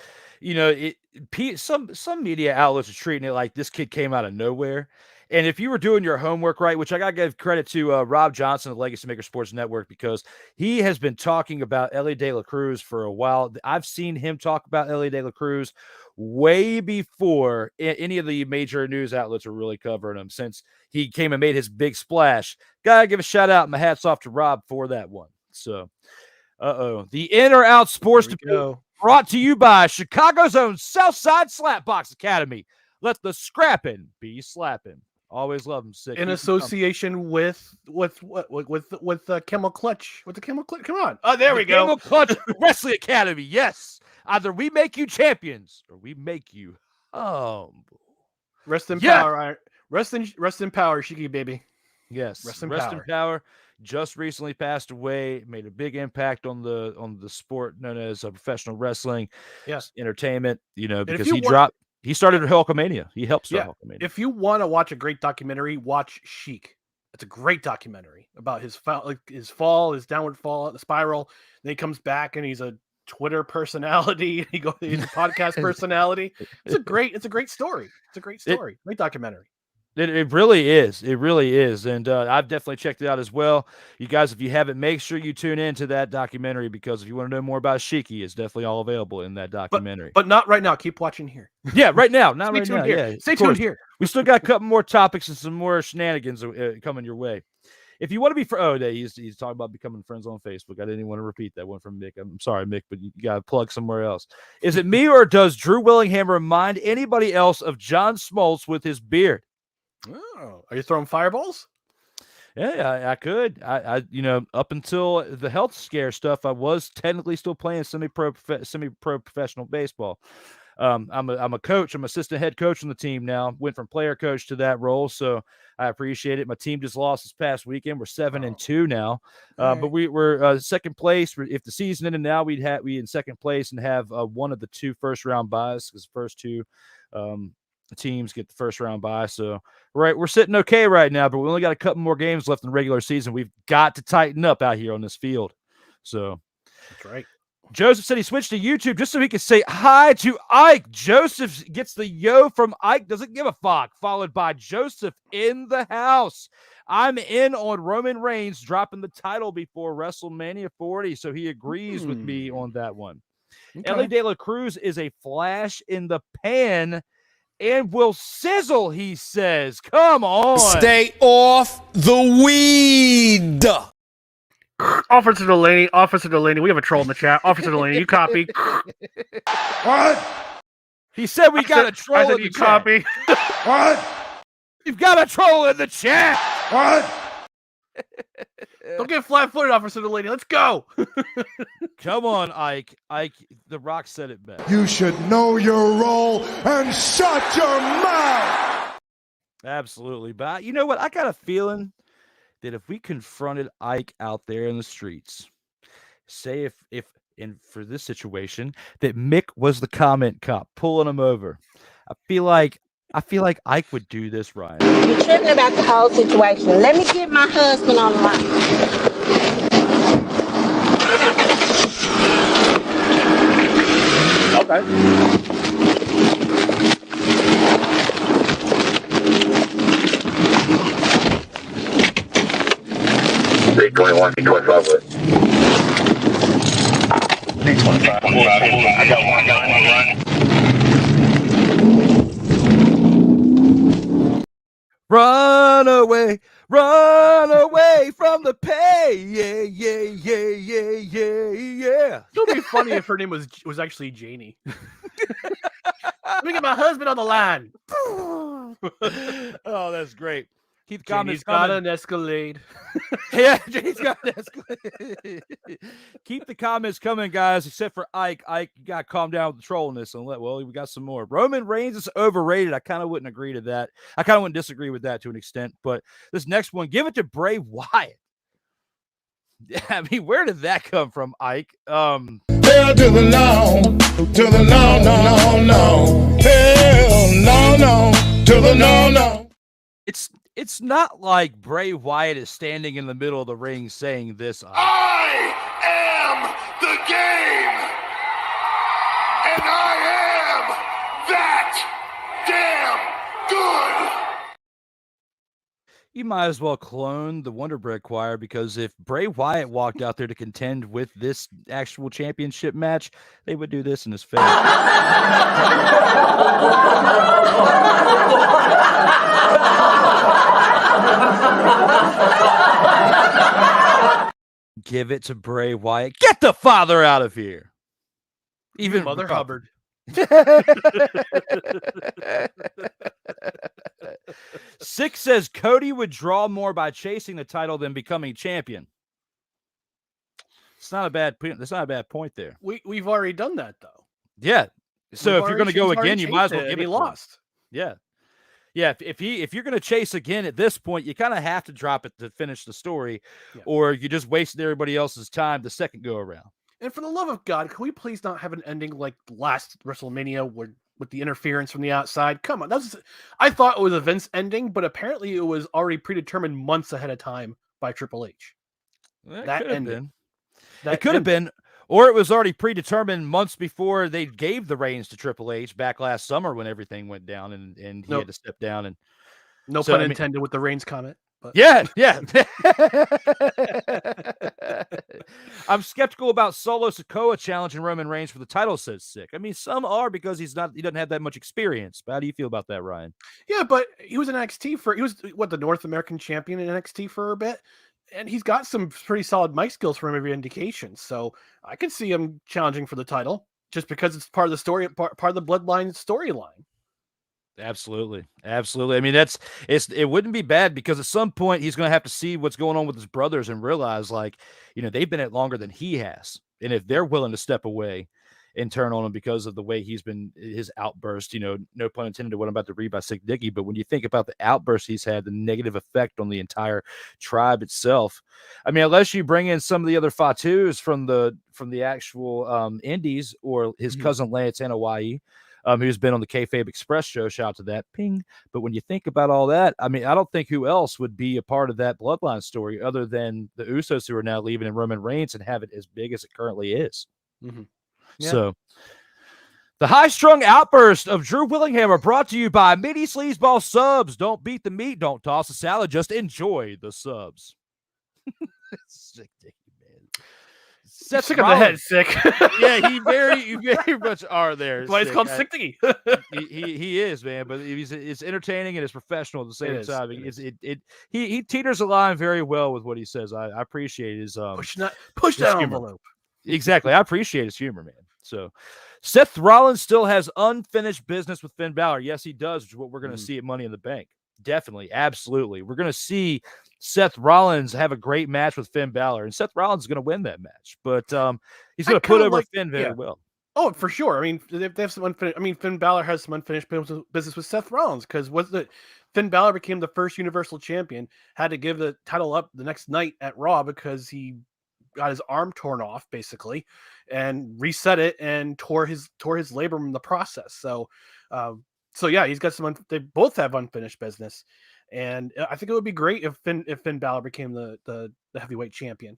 some media outlets are treating it like this kid came out of nowhere. And if you were doing your homework right, which I got to give credit to Rob Johnson of Legacy Maker Sports Network, because he has been talking about Elly De La Cruz for a while. I've seen him talk about Elly De La Cruz way before any of the major news outlets are really covering him, since he came and made his big splash. Gotta give a shout out. My hat's off to Rob for that one. So, the In or Out Sports Debate brought to you by Chicago's own Southside Slapbox Academy. Let the scrapping be slapping. Always love them. Sick. In association with Camel Clutch. With the Camel Clutch. Come on. Oh, there we go. Camel Clutch Wrestling Academy. Yes. Either we make you champions or we make you humble. Rest in power. Rest in power, Shiki baby. Yes. Rest in power. Just recently passed away. Made a big impact on the sport known as professional wrestling. Yes. Entertainment. Because he started Hulkamania. He helped start Hulkamania. If you want to watch a great documentary, watch Sheik. It's a great documentary about his fall, his downward fall, the spiral. Then he comes back and he's a Twitter personality. He's a podcast personality. It's a great story. It's a great story. Great documentary. It really is. It really is. And I've definitely checked it out as well. You guys, if you haven't, make sure you tune into that documentary, because if you want to know more about Shiki, it's definitely all available in that documentary. But not right now. Keep watching here. Yeah, right now. Not right now. Yeah, stay tuned here. We still got a couple more topics and some more shenanigans coming your way. If you want to be he's talking about becoming friends on Facebook. I didn't even want to repeat that one from Mick. I'm sorry, Mick, but you got to plug somewhere else. Is it me, or does Drew Willingham remind anybody else of John Smoltz with his beard? Oh, are you throwing fireballs? Yeah, I could. I up until the health scare stuff, I was technically still playing semi-pro professional baseball. I'm a coach. I'm assistant head coach on the team now. Went from player coach to that role, so I appreciate it. My team just lost this past weekend. We're 7-2 now, but we're second place. If the season ended now, we in second place and have one of the 2 first-round buys, because the first 2 teams get the first round bye. So we're sitting okay right now, but we only got a couple more games left in the regular season. We've got to tighten up out here on this field. So that's right. Joseph said he switched to YouTube just so he could say hi to Ike. Joseph gets the yo from Ike, doesn't give a fuck, followed by Joseph in the house. I'm in on Roman Reigns dropping the title before WrestleMania 40, so he agrees with me on that one. Okay. Elly De La Cruz is a flash in the pan and will sizzle, he says. Come on. Stay off the weed. Officer Delaney. We have a troll in the chat. Officer Delaney, you copy. What? He said we got a troll in the chat. Copy. What? You've got a troll in the chat. What? Don't get flat-footed, Officer Delaney. Let's go. Come on, Ike. Ike, The Rock said it best. You should know your role and shut your mouth. Absolutely. But you know what? I got a feeling that if we confronted Ike out there in the streets, say if for this situation, that Mick was the comment cop pulling him over, I feel like Ike would do this, Ryan. You're tripping about the whole situation. Let me get my husband on the line. Okay. 321, 325. 325. I got one gun. Run away from the pay. Yeah. It would be funny if her name was actually Janie. Let me get my husband on the line. Oh, that's great. Keep the Janie's comments got coming. an Escalade. Yeah, Janie's got an Escalade. Keep the comments coming, guys, except for Ike. Ike, you got to calm down with the trolliness and we got some more. Roman Reigns is overrated. I kind of wouldn't agree to that. I kind of wouldn't disagree with that to an extent. But this next one, give it to Bray Wyatt. I mean, where did that come from, Ike? Hell to the no, to the no. Hell no, to the no. It's not like Bray Wyatt is standing in the middle of the ring saying this. I am the game, and I am that damn good. You might as well clone the Wonder Bread Choir, because if Bray Wyatt walked out there to contend with this actual championship match, they would do this in his face. Give it to Bray Wyatt. Get the father out of here. Even Mother Hubbard. Six says Cody would draw more by chasing the title than becoming champion. It's not a bad point there. We've already done that though. Yeah. So if you're going to go again, you might as well give it. He lost. Yeah. Yeah. If you're going to chase again at this point, you kind of have to drop it to finish the story, or you just wasted everybody else's time the second go around. And for the love of God, can we please not have an ending like last WrestleMania with the interference from the outside? Come on. I thought it was a Vince ending, but apparently it was already predetermined months ahead of time by Triple H. That ending. It could have been, or it was already predetermined months before they gave the reins to Triple H back last summer when everything went down and he had to step down. And no pun intended with the Reigns comment. But. Yeah. I'm skeptical about Solo Sikoa challenging Roman Reigns for the title, says Sick. I mean, some are, because he doesn't have that much experience. But how do you feel about that, Ryan? Yeah, but he was in NXT he was the North American champion in NXT for a bit, and he's got some pretty solid mic skills from every indication. So I could see him challenging for the title just because it's part of the story, part of the Bloodline storyline. Absolutely. I mean, it wouldn't be bad, because at some point he's going to have to see what's going on with his brothers and realize, like, they've been it longer than he has. And if they're willing to step away and turn on him because of the way he's been, his outburst, no pun intended to what I'm about to read by Sick Dicky, but when you think about the outburst he's had, the negative effect on the entire tribe itself, I mean, unless you bring in some of the other Fatus from the actual indies, or his cousin Lance Anoa'i, who's been on the Kayfabe Express show. Shout out to that, ping. But when you think about all that, I mean, I don't think who else would be a part of that Bloodline story other than the Usos, who are now leaving, in Roman Reigns, and have it as big as it currently is. Mm-hmm. Yeah. So the high-strung outburst of Drew Willingham are brought to you by Mini Sleazeball Subs. Don't beat the meat. Don't toss the salad. Just enjoy the subs. Sick Dicky, man. Sick of the head, Sick. Yeah, you very much are there. That's why it's called Sick Dicky. he is, man, but it's entertaining and it's professional at the same time. He teeters a line very well with what he says. I appreciate his push that envelope. Exactly. I appreciate his humor, man. So Seth Rollins still has unfinished business with Finn Balor. Yes, he does, which is what we're going to see at Money in the Bank. Definitely. Absolutely. We're going to see Seth Rollins have a great match with Finn Balor, and Seth Rollins is going to win that match, but he's going to put over Finn very well. Oh, for sure. I mean, they have some unfinished. I mean, Finn Balor has some unfinished business with Seth Rollins, because Finn Balor became the first Universal Champion, had to give the title up the next night at Raw because he got his arm torn off, basically, and reset it and tore his labrum in the process. So yeah, he's got some. They both have unfinished business, and I think it would be great if Finn Balor became the heavyweight champion.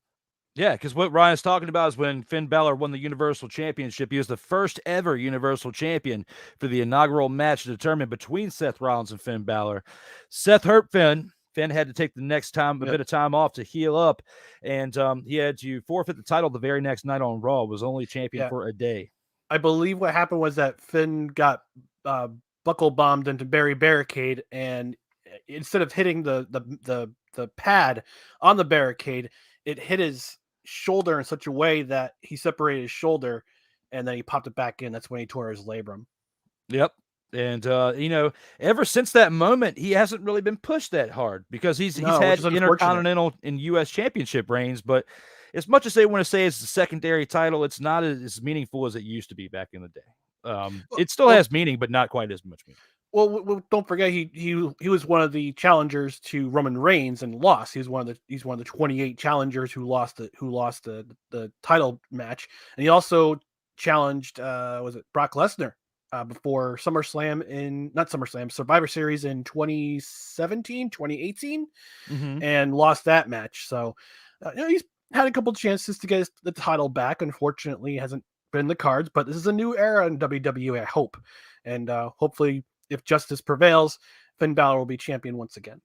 Yeah, because what Ryan's talking about is when Finn Balor won the Universal Championship, he was the first ever Universal Champion for the inaugural match determined between Seth Rollins and Finn Balor. Seth hurt Finn. Finn had to take the bit of time off to heal up, and he had to forfeit the title the very next night on Raw. Was only champion for a day. I believe what happened was that Finn got buckle bombed into barricade, and instead of hitting the pad on the barricade, it hit his shoulder in such a way that he separated his shoulder, and then he popped it back in. That's when he tore his labrum. Yep. And, ever since that moment, he hasn't really been pushed that hard, because he's had Intercontinental and U.S. Championship reigns. But as much as they want to say it's the secondary title, it's not as meaningful as it used to be back in the day. It still has meaning, but not quite as much meaning. Well, don't forget he was one of the challengers to Roman Reigns and lost. He's one of the 28 challengers who lost the title match, and he also challenged Brock Lesnar before Survivor Series in 2018, and lost that match. So he's had a couple of chances to get the title back. Unfortunately, it hasn't been in the cards, but this is a new era in WWE, I hope. And hopefully, if justice prevails, Finn Balor will be champion once again.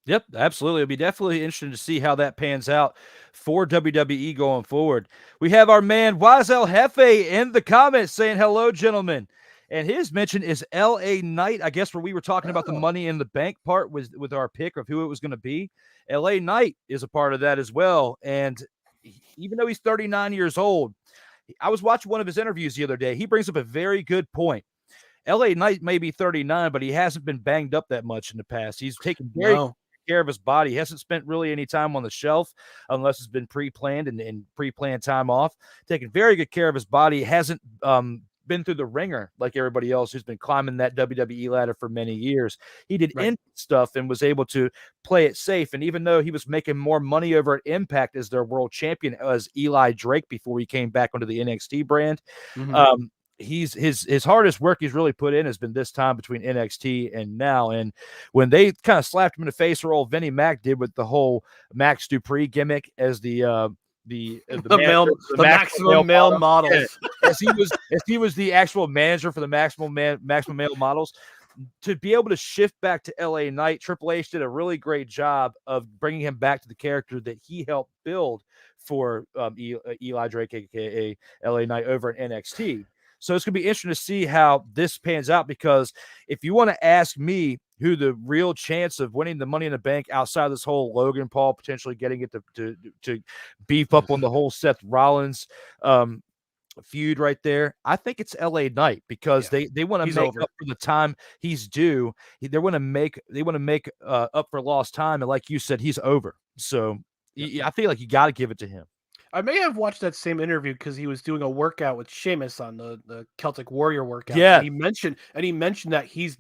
Yep, absolutely. It'll be definitely interesting to see how that pans out for WWE going forward. We have our man Wise El Jefe in the comments saying hello, gentlemen. And his mention is LA Knight. I guess where we were talking about the Money in the Bank part was with our pick of who it was going to be. LA Knight is a part of that as well. And even though he's 39 years old, I was watching one of his interviews the other day. He brings up a very good point. LA Knight may be 39, but he hasn't been banged up that much in the past. He's taken very good care of his body. He hasn't spent really any time on the shelf unless it's been pre-planned and pre-planned time off. Taking very good care of his body. Hasn't been through the ringer like everybody else who's been climbing that WWE ladder for many years. He did stuff and was able to play it safe. And even though he was making more money over at Impact as their world champion as Eli Drake before he came back onto the NXT brand, he's his hardest work he's really put in has been this time between NXT and now. And when they kind of slapped him in the face, or old Vinnie Mac did with the whole Max Dupree gimmick as the maximum male models, as he was the actual manager for the maximum male models. To be able to shift back to LA Knight, Triple H did a really great job of bringing him back to the character that he helped build for Eli Drake, aka LA Knight, over at NXT. So it's going to be interesting to see how this pans out, because if you want to ask me who the real chance of winning the Money in the Bank outside of this whole Logan Paul potentially getting it to beef up on the whole Seth Rollins feud right there, I think it's LA Knight, because they want to make up for the time he's due. They want to make up for lost time, and like you said, he's over. So I feel like you got to give it to him. I may have watched that same interview because he was doing a workout with Sheamus on the Celtic Warrior workout. Yeah, and he mentioned that he's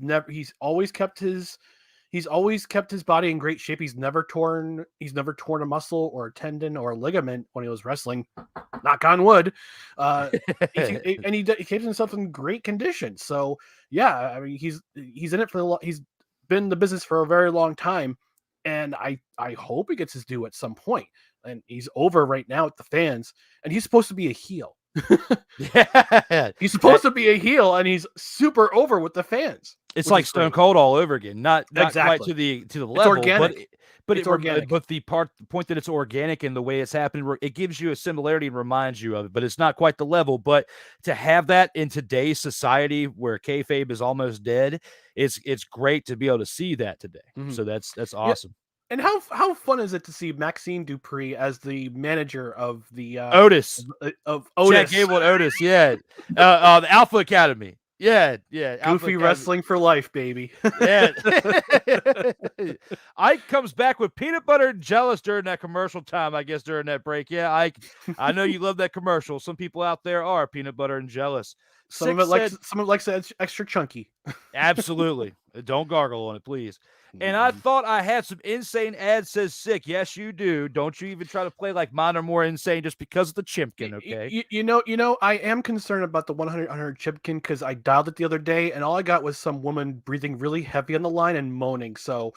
always kept his body in great shape. He's never torn a muscle or a tendon or a ligament when he was wrestling. Knock on wood. He keeps himself in great condition. So yeah, I mean he's in it for he's been in the business for a very long time, and I hope he gets his due at some point. And he's over right now with the fans, and he's supposed to be a heel. He's supposed to be a heel, and he's super over with the fans. It's like Stone Cold all over again. Not quite to the level, it's organic. but it's organic. But the point that it's organic and the way it's happening, it gives you a similarity and reminds you of it. But it's not quite the level. But to have that in today's society where kayfabe is almost dead, it's great to be able to see that today. So that's awesome. Yeah. And how fun is it to see Maxine Dupree as the manager of the Otis of Otis, Jack Gable and Otis, the Alpha Academy, goofy wrestling for life, baby. Ike comes back with peanut butter and jealous during that commercial time, I guess during that break. Yeah, Ike, I know you love that commercial. Some people out there are peanut butter and jealous. Someone likes it extra chunky. Absolutely, don't gargle on it, please. And I thought I had some insane ads, says Sick. Yes, you do. Don't you even try to play like mine are more insane just because of the Chimpkin, okay? You know, I am concerned about the 100 Chimpkin because I dialed it the other day, and all I got was some woman breathing really heavy on the line and moaning. So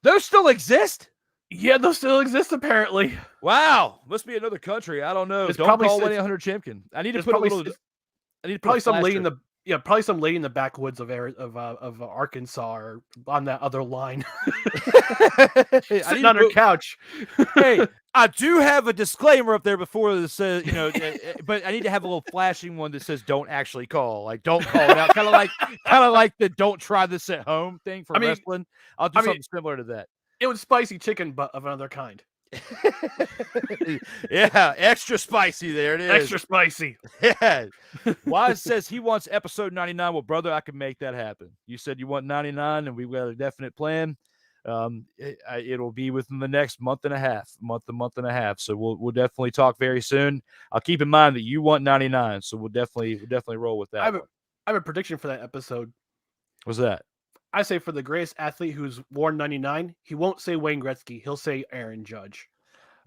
those still exist? Yeah, those still exist, apparently. Wow. Must be another country. I don't know. Don't call 1-800 Chimpkin. I need to put a little... probably some lady in the... Yeah, probably some lady in the backwoods of Arkansas or on that other line, sitting on her couch. Hey, I do have a disclaimer up there before this says, but I need to have a little flashing one that says "Don't actually call." Like, don't call it out. Kind of like the "Don't try this at home" thing for wrestling. I'll do something similar to that. It was spicy chicken, but of another kind. Yeah, extra spicy. There it is. Extra spicy. Yeah. Wise says he wants episode 99. Well, brother, I can make that happen. You said you want 99, and we've got a definite plan. It'll be within the next month and a half. So we'll definitely talk very soon. I'll keep in mind that you want 99, so we'll definitely roll with that. I have a prediction for that episode. What's that? I say for the greatest athlete who's worn 99, he won't say Wayne Gretzky. He'll say Aaron Judge.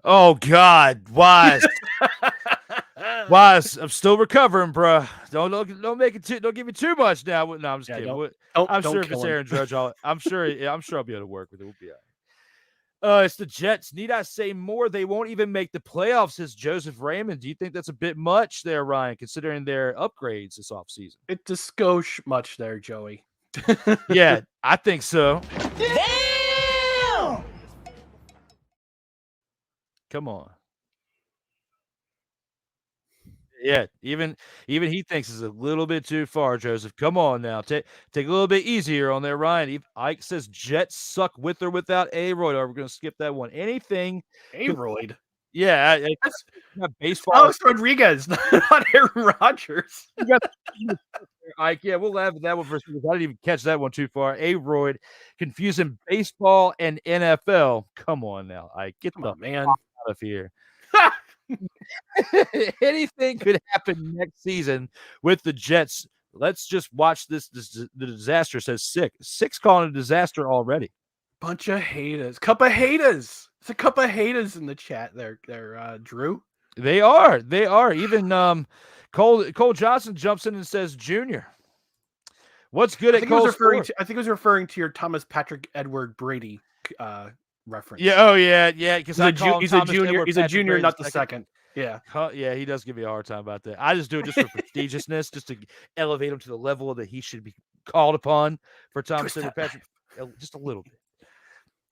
Oh, God. Wise. Wise, I'm still recovering, bro. Don't make it don't give me too much now. No, I'm just kidding. I'm sure if it's Aaron Judge, I'm sure I'll be able to work with it. We'll be all right. It's the Jets. Need I say more? They won't even make the playoffs, says Joseph Raymond. Do you think that's a bit much there, Ryan, considering their upgrades this offseason? It's a skosh much there, Joey. Yeah, I think so. Damn! Come on. Yeah, even he thinks it's a little bit too far, Joseph. Come on now. Take a little bit easier on there, Ryan. Ike says Jets suck with or without A-Royd. We're going to skip that one. Anything A-Royd. Yeah, That's baseball. Alex Rodriguez, not Aaron Rodgers. Ike, yeah, we'll have that one first. I didn't even catch that one too far. A-Royd confusing baseball and NFL. Come on now, Ike. Get the man out of here. Anything could happen next season with the Jets. Let's just watch this. The disaster says six calling a disaster already. Bunch of haters. Cup of haters. It's a cup of haters in the chat there, Drew. They are. Even Cole Johnson jumps in and says Junior. What's good at Cole? I think it was referring to your Thomas Patrick Edward Brady reference. Yeah. Oh yeah. Because he's a junior. He's a junior, not the second. Yeah. Yeah. He does give me a hard time about that. I just do it just for prestigiousness, just to elevate him to the level that he should be called upon for Thomas Edward Patrick. Just a little bit.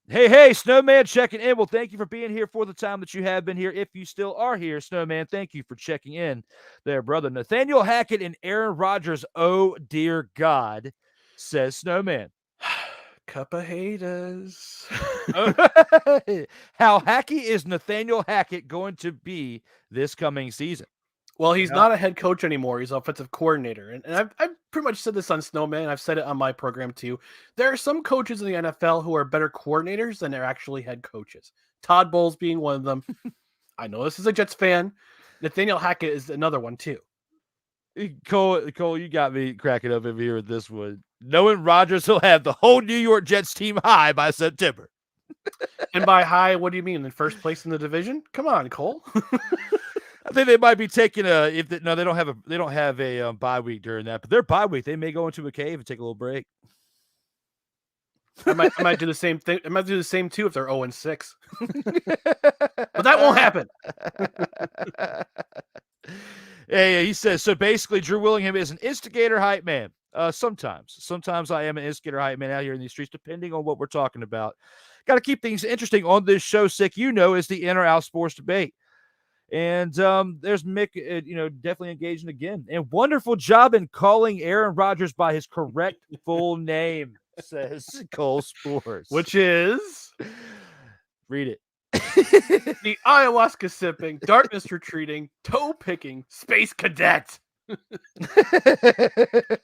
Hey, Snowman checking in. Well, thank you for being here for the time that you have been here. If you still are here, Snowman, thank you for checking in there, brother. Nathaniel Hackett and Aaron Rodgers, oh, dear God, says Snowman. Cup of haters. How hacky is Nathaniel Hackett going to be this coming season? Well, he's not a head coach anymore. He's offensive coordinator. And I've pretty much said this on Snowman. I've said it on my program too. There are some coaches in the NFL who are better coordinators than they're actually head coaches. Todd Bowles being one of them. I know this is a Jets fan. Nathaniel Hackett is another one too. Cole, you got me cracking up over here with this one. Knowing Rodgers will have the whole New York Jets team high by September. And by high, what do you mean? In first place in the division? Come on, Cole. I think they might be taking they don't have a bye week during that, but their bye week they may go into a cave and take a little break. I might do the same thing. I might do the same too if they're 0-6. But that won't happen. Hey, he says so. Basically, Drew Willingham is an instigator hype man. Sometimes I am an instigator hype man out here in these streets, depending on what we're talking about. Got to keep things interesting on this show. Sick, is the in or out sports debate. And there's Mick, definitely engaging again. And wonderful job in calling Aaron Rodgers by his correct full name, says Cole Sports. Which is? Read it. The ayahuasca sipping, darkness retreating, toe picking, space cadet. I'm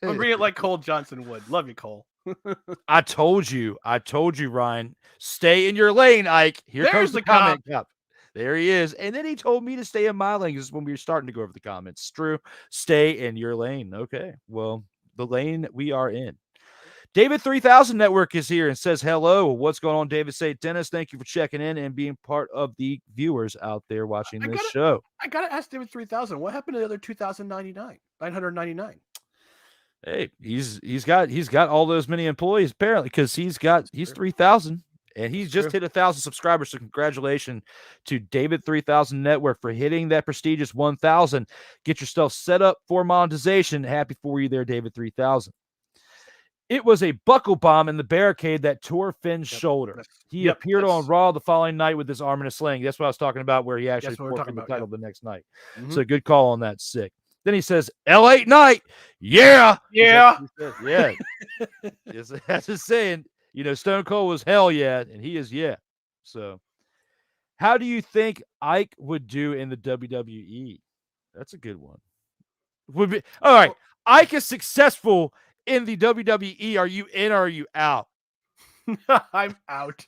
reading it like Cole Johnson would. Love you, Cole. I told you, Ryan. Stay in your lane, Ike. There's comes the comment cup. There he is. And then he told me to stay in my lane. This is when we were starting to go over the comments. Drew, stay in your lane. Okay. Well, the lane we are in. David 3000 Network is here and says hello. What's going on, David St. Dennis? Thank you for checking in and being part of the viewers out there watching this show. I got to ask David 3000, what happened to the other 999? Hey, he's got all those many employees apparently because he's 3,000. And he's just hit 1,000 subscribers. So congratulations to David 3000 Network for hitting that prestigious 1,000. Get yourself set up for monetization. Happy for you there, David 3000. It was a buckle bomb in the barricade that tore Finn's shoulder. He appeared on Raw the following night with his arm in a sling. That's what I was talking about, where he actually forfeited the title the next night. Mm-hmm. So good call on that. Sick. Then he says, L8 night. Yeah. Yeah. That's just saying. Stone Cold was hell yeah, and he is yeah. So, how do you think Ike would do in the WWE? That's a good one. Would be all right. Ike is successful in the WWE. Are you in or are you out? I'm out.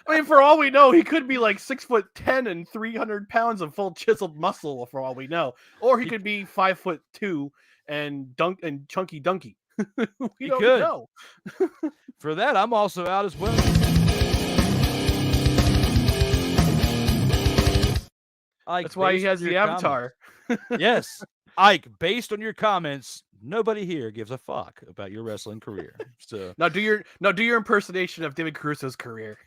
I mean, for all we know, he could be like 6'10" and 300 pounds of full chiseled muscle. For all we know, or he could be 5'2" and chunky dunky. we don't know. For that, I'm also out as well. Ike, that's why he has the avatar. Yes, Ike. Based on your comments, nobody here gives a fuck about your wrestling career. So now do your impersonation of David Caruso's career.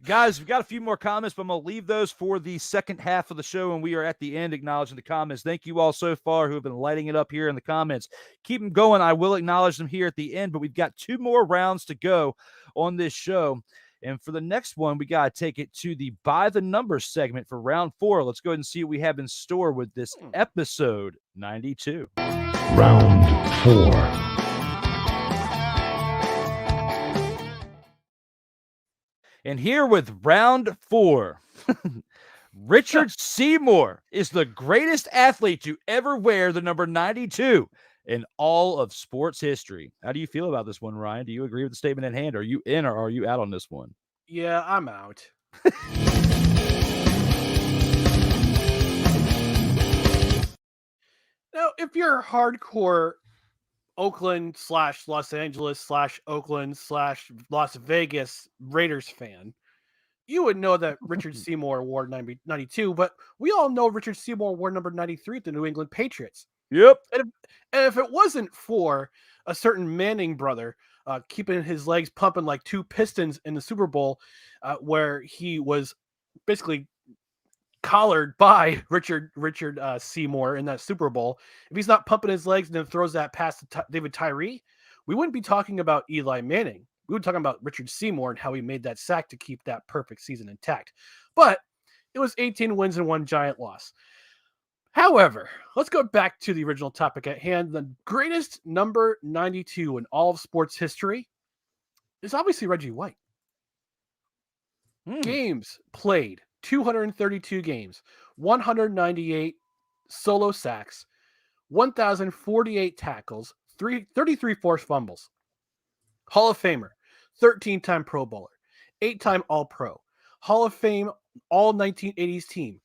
Guys, we've got a few more comments, but I'm going to leave those for the second half of the show, and we are at the end acknowledging the comments. Thank you all so far who have been lighting it up here in the comments. Keep them going. I will acknowledge them here at the end, but we've got 2 more rounds to go on this show. And for the next one, we got to take it to the By the Numbers segment for round 4. Let's go ahead and see what we have in store with this episode 92. Round 4. And here with round 4, Richard Seymour is the greatest athlete to ever wear the number 92 in all of sports history. How do you feel about this one, Ryan? Do you agree with the statement at hand? Are you in or are you out on this one? Yeah, I'm out. Now, if you're a hardcore Oakland / Los Angeles / Oakland / Las Vegas Raiders fan, you would know that Richard Seymour wore 92, but we all know Richard Seymour wore number 93 at the New England Patriots. Yep. And if it wasn't for a certain Manning brother keeping his legs pumping like 2 pistons in the Super Bowl, where he was basically collared by Richard Seymour in that Super Bowl. If he's not pumping his legs and then throws that pass to David Tyree, we wouldn't be talking about Eli Manning. We would be talking about Richard Seymour and how he made that sack to keep that perfect season intact. But it was 18 wins and 1 giant loss. However, let's go back to the original topic at hand. The greatest number 92 in all of sports history is obviously Reggie White. Games played, 232 games, 198 solo sacks, 1,048 tackles, 33 forced fumbles. Hall of Famer, 13-time Pro Bowler, 8-time All-Pro, Hall of Fame All-1980s team,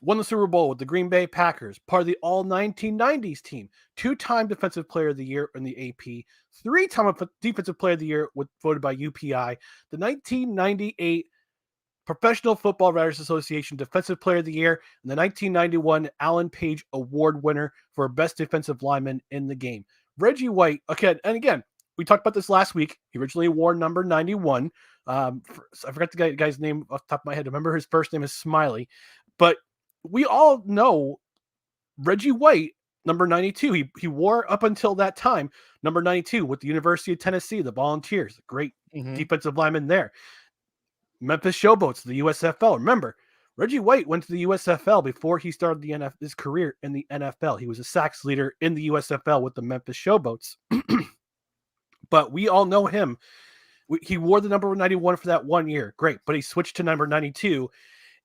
won the Super Bowl with the Green Bay Packers, part of the All-1990s team, 2-time Defensive Player of the Year in the AP, 3-time Defensive Player of the Year voted by UPI, the 1998 Professional Football Writers Association Defensive Player of the Year, and the 1991 Alan Page Award winner for Best Defensive Lineman in the game. Reggie White, again, we talked about this last week. He originally wore number 91. I forgot the guy's name off the top of my head. I remember his first name is Smiley. But we all know Reggie White, number 92. He wore up until that time number 92 with the University of Tennessee, the Volunteers. Great defensive lineman there. Memphis Showboats, the USFL. Remember, Reggie White went to the USFL before he started his career in the NFL. He was a sacks leader in the USFL with the Memphis Showboats. But we all know him. He wore the number 91 for that 1 year. Great. But he switched to number 92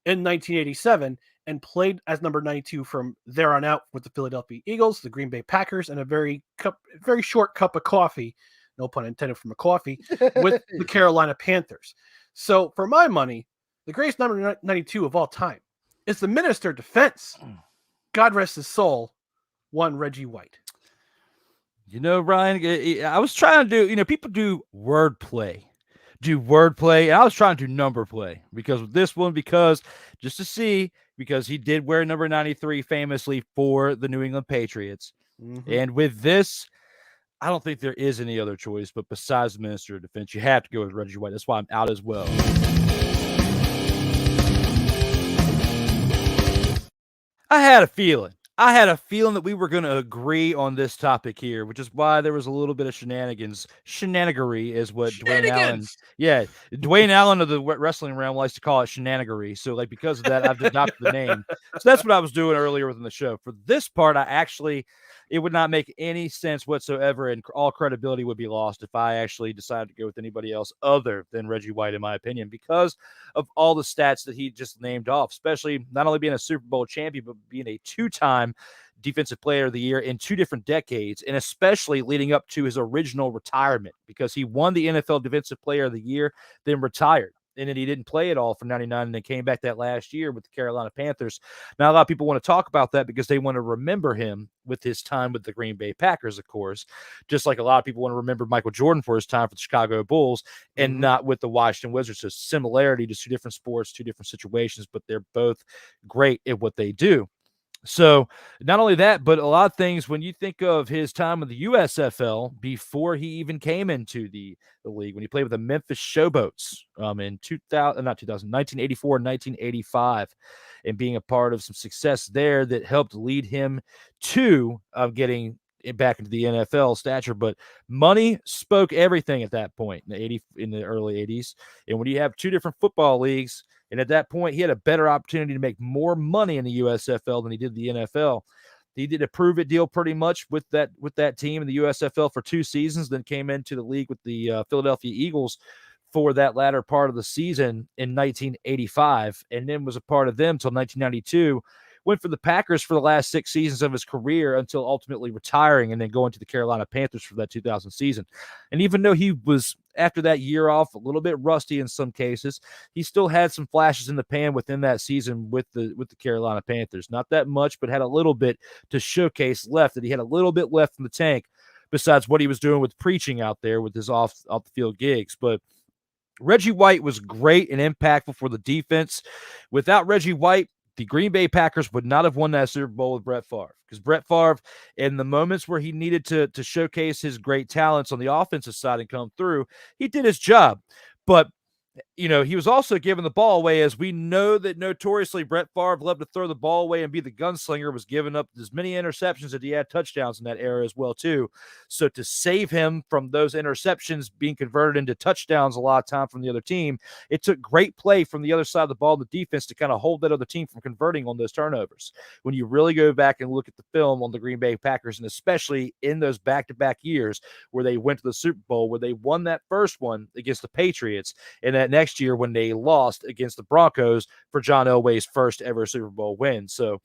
in 1987 and played as number 92 from there on out with the Philadelphia Eagles, the Green Bay Packers, and a very short cup of coffee, no pun intended for McCarthy, with the Carolina Panthers. So for my money, the greatest number 92 of all time is the Minister of Defense. God rest his soul, one Reggie White. You know, Ryan, I was trying to do, people do wordplay. And I was trying to do number play because with this one, because he did wear number 93 famously for the New England Patriots. Mm-hmm. And with this, I don't think there is any other choice, but besides the Minister of Defense, you have to go with Reggie White. That's why I'm out as well. I had a feeling that we were going to agree on this topic here, which is why there was a little bit of shenanigery is what Dwayne Allen of the wrestling realm likes to call it, shenanigery. So because of that, I've adopted the name. So that's what I was doing earlier within the show. For this part, it would not make any sense whatsoever, and all credibility would be lost if I actually decided to go with anybody else other than Reggie White, in my opinion, because of all the stats that he just named off, especially not only being a Super Bowl champion, but being a 2-time Defensive Player of the Year in 2 different decades, and especially leading up to his original retirement, because he won the NFL Defensive Player of the Year, then retired. And then he didn't play at all for 99 and then came back that last year with the Carolina Panthers. Now, a lot of people want to talk about that because they want to remember him with his time with the Green Bay Packers, of course, just like a lot of people want to remember Michael Jordan for his time for the Chicago Bulls and not with the Washington Wizards. So similarity to 2 different sports, 2 different situations, but they're both great at what they do. So not only that, but a lot of things when you think of his time in the USFL before he even came into the league, when he played with the Memphis Showboats in 1984 and 1985, and being a part of some success there that helped lead him to getting back into the NFL stature. But money spoke everything at that point in the early 80s. And when you have two different football leagues, and at that point, he had a better opportunity to make more money in the USFL than he did the NFL. He did a prove-it deal pretty much with that team in the USFL for 2 seasons, then came into the league with the Philadelphia Eagles for that latter part of the season in 1985, and then was a part of them until 1992. Went for the Packers for the last 6 seasons of his career until ultimately retiring and then going to the Carolina Panthers for that 2000 season. And even though he was, after that year off, a little bit rusty in some cases, he still had some flashes in the pan within that season with the Carolina Panthers. Not that much, but had a little bit to showcase left, that he had a little bit left in the tank besides what he was doing with preaching out there with his off the field gigs. But Reggie White was great and impactful for the defense. Without Reggie White, the Green Bay Packers would not have won that Super Bowl with Brett Favre, because Brett Favre, in the moments where he needed to showcase his great talents on the offensive side and come through, he did his job. But you know, he was also giving the ball away, as we know that notoriously Brett Favre loved to throw the ball away and be the gunslinger, was giving up as many interceptions as he had touchdowns in that era as well, too. So to save him from those interceptions being converted into touchdowns a lot of time from the other team, it took great play from the other side of the ball, the defense, to kind of hold that other team from converting on those turnovers. When you really go back and look at the film on the Green Bay Packers, and especially in those back-to-back years where they went to the Super Bowl, where they won that first one against the Patriots, and that next year when they lost against the Broncos for John Elway's first ever Super Bowl win. So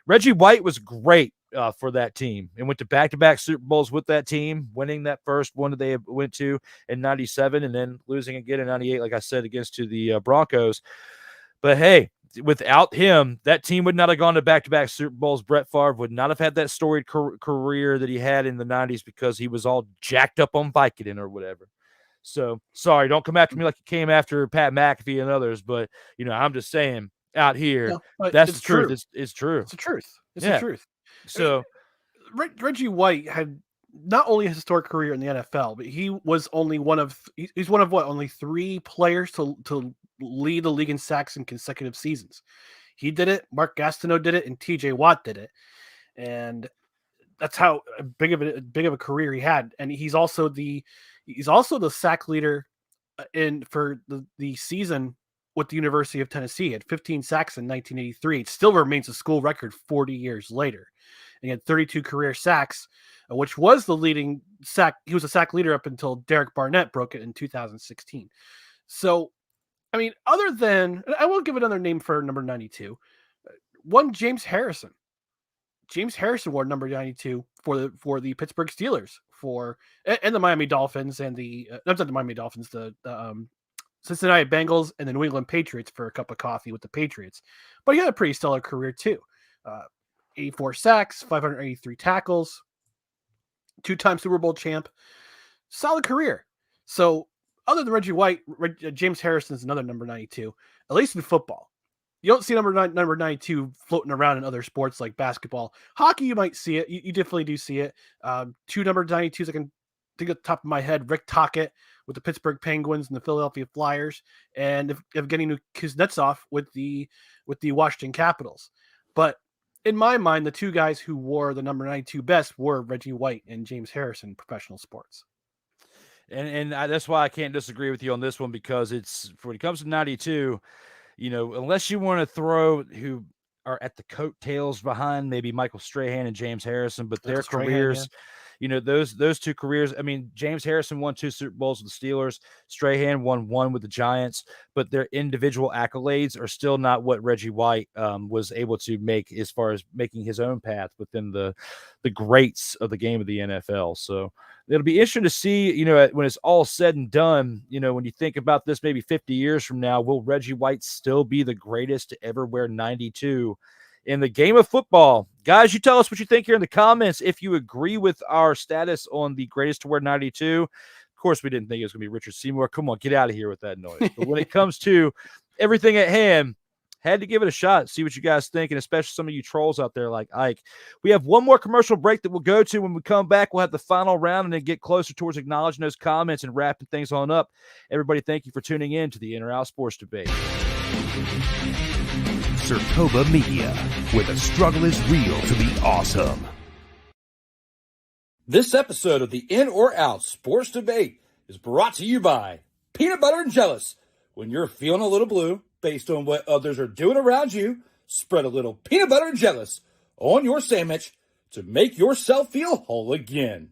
Reggie White was great for that team and went to back-to-back Super Bowls with that team, winning that first one that they went to in 97 and then losing again in 98, like I said, against to the Broncos. But hey, without him, that team would not have gone to back-to-back Super Bowls. Brett Favre would not have had that storied career that he had in the 90s because he was all jacked up on Vicodin or whatever. So, sorry, don't come after me like you came after Pat McAfee and others, but, you know, I'm just saying out here, that's the truth. It's true. It's the truth. It's the truth. So, Reggie White had not only a historic career in the NFL, but he was only he's one of only 3 players to lead the league in sacks in consecutive seasons. He did it, Mark Gastineau did it, and TJ Watt did it. And that's how big of a career he had. And he's also the sack leader for the season with the University of Tennessee. He had 15 sacks in 1983. It still remains a school record 40 years later. And he had 32 career sacks, which was the leading sack. He was a sack leader up until Derek Barnett broke it in 2016. So, I mean, other than, I will give another name for number 92. One, James Harrison. James Harrison wore number 92 for the Pittsburgh Steelers and the Miami Dolphins and not the Miami Dolphins, the Cincinnati Bengals and the New England Patriots for a cup of coffee with the Patriots. But he had a pretty stellar career too. 84 sacks, 583 tackles, 2-time Super Bowl champ. Solid career. So other than Reggie White, James Harrison is another number 92, at least in football. You don't see number 92 floating around in other sports like basketball. Hockey, you might see it. You definitely do see it. 2 number 92s I can think at the top of my head. Rick Tocchet with the Pittsburgh Penguins and the Philadelphia Flyers, and Evgeny Kuznetsov with the Washington Capitals. But in my mind, the 2 guys who wore the number 92 best were Reggie White and James Harrison in professional sports. And that's why I can't disagree with you on this one, because when it comes to 92, you know, unless you want to throw who are at the coattails behind maybe Michael Strahan and James Harrison, but their careers, you know, those 2 careers. I mean, James Harrison won 2 Super Bowls with the Steelers. Strahan won 1 with the Giants, but their individual accolades are still not what Reggie White was able to make as far as making his own path within the greats of the game of the NFL. So it'll be interesting to see, you know, when it's all said and done, you know, when you think about this maybe 50 years from now, will Reggie White still be the greatest to ever wear 92 in the game of football? Guys, you tell us what you think here in the comments. If you agree with our status on the greatest to wear 92, of course, we didn't think it was going to be Richard Seymour. Come on, get out of here with that noise. But when it comes to everything at hand, had to give it a shot, see what you guys think, and especially some of you trolls out there like Ike. We have one more commercial break that we'll go to. When we come back, we'll have the final round and then get closer towards acknowledging those comments and wrapping things on up. Everybody, thank you for tuning in to the In or Out Sports Debate. SIRTOBA Media, where the struggle is real to be awesome. This episode of the In or Out Sports Debate is brought to you by Peanut Butter and Jealous. When you're feeling a little blue, based on what others are doing around you, spread a little peanut butter and jealous on your sandwich to make yourself feel whole again.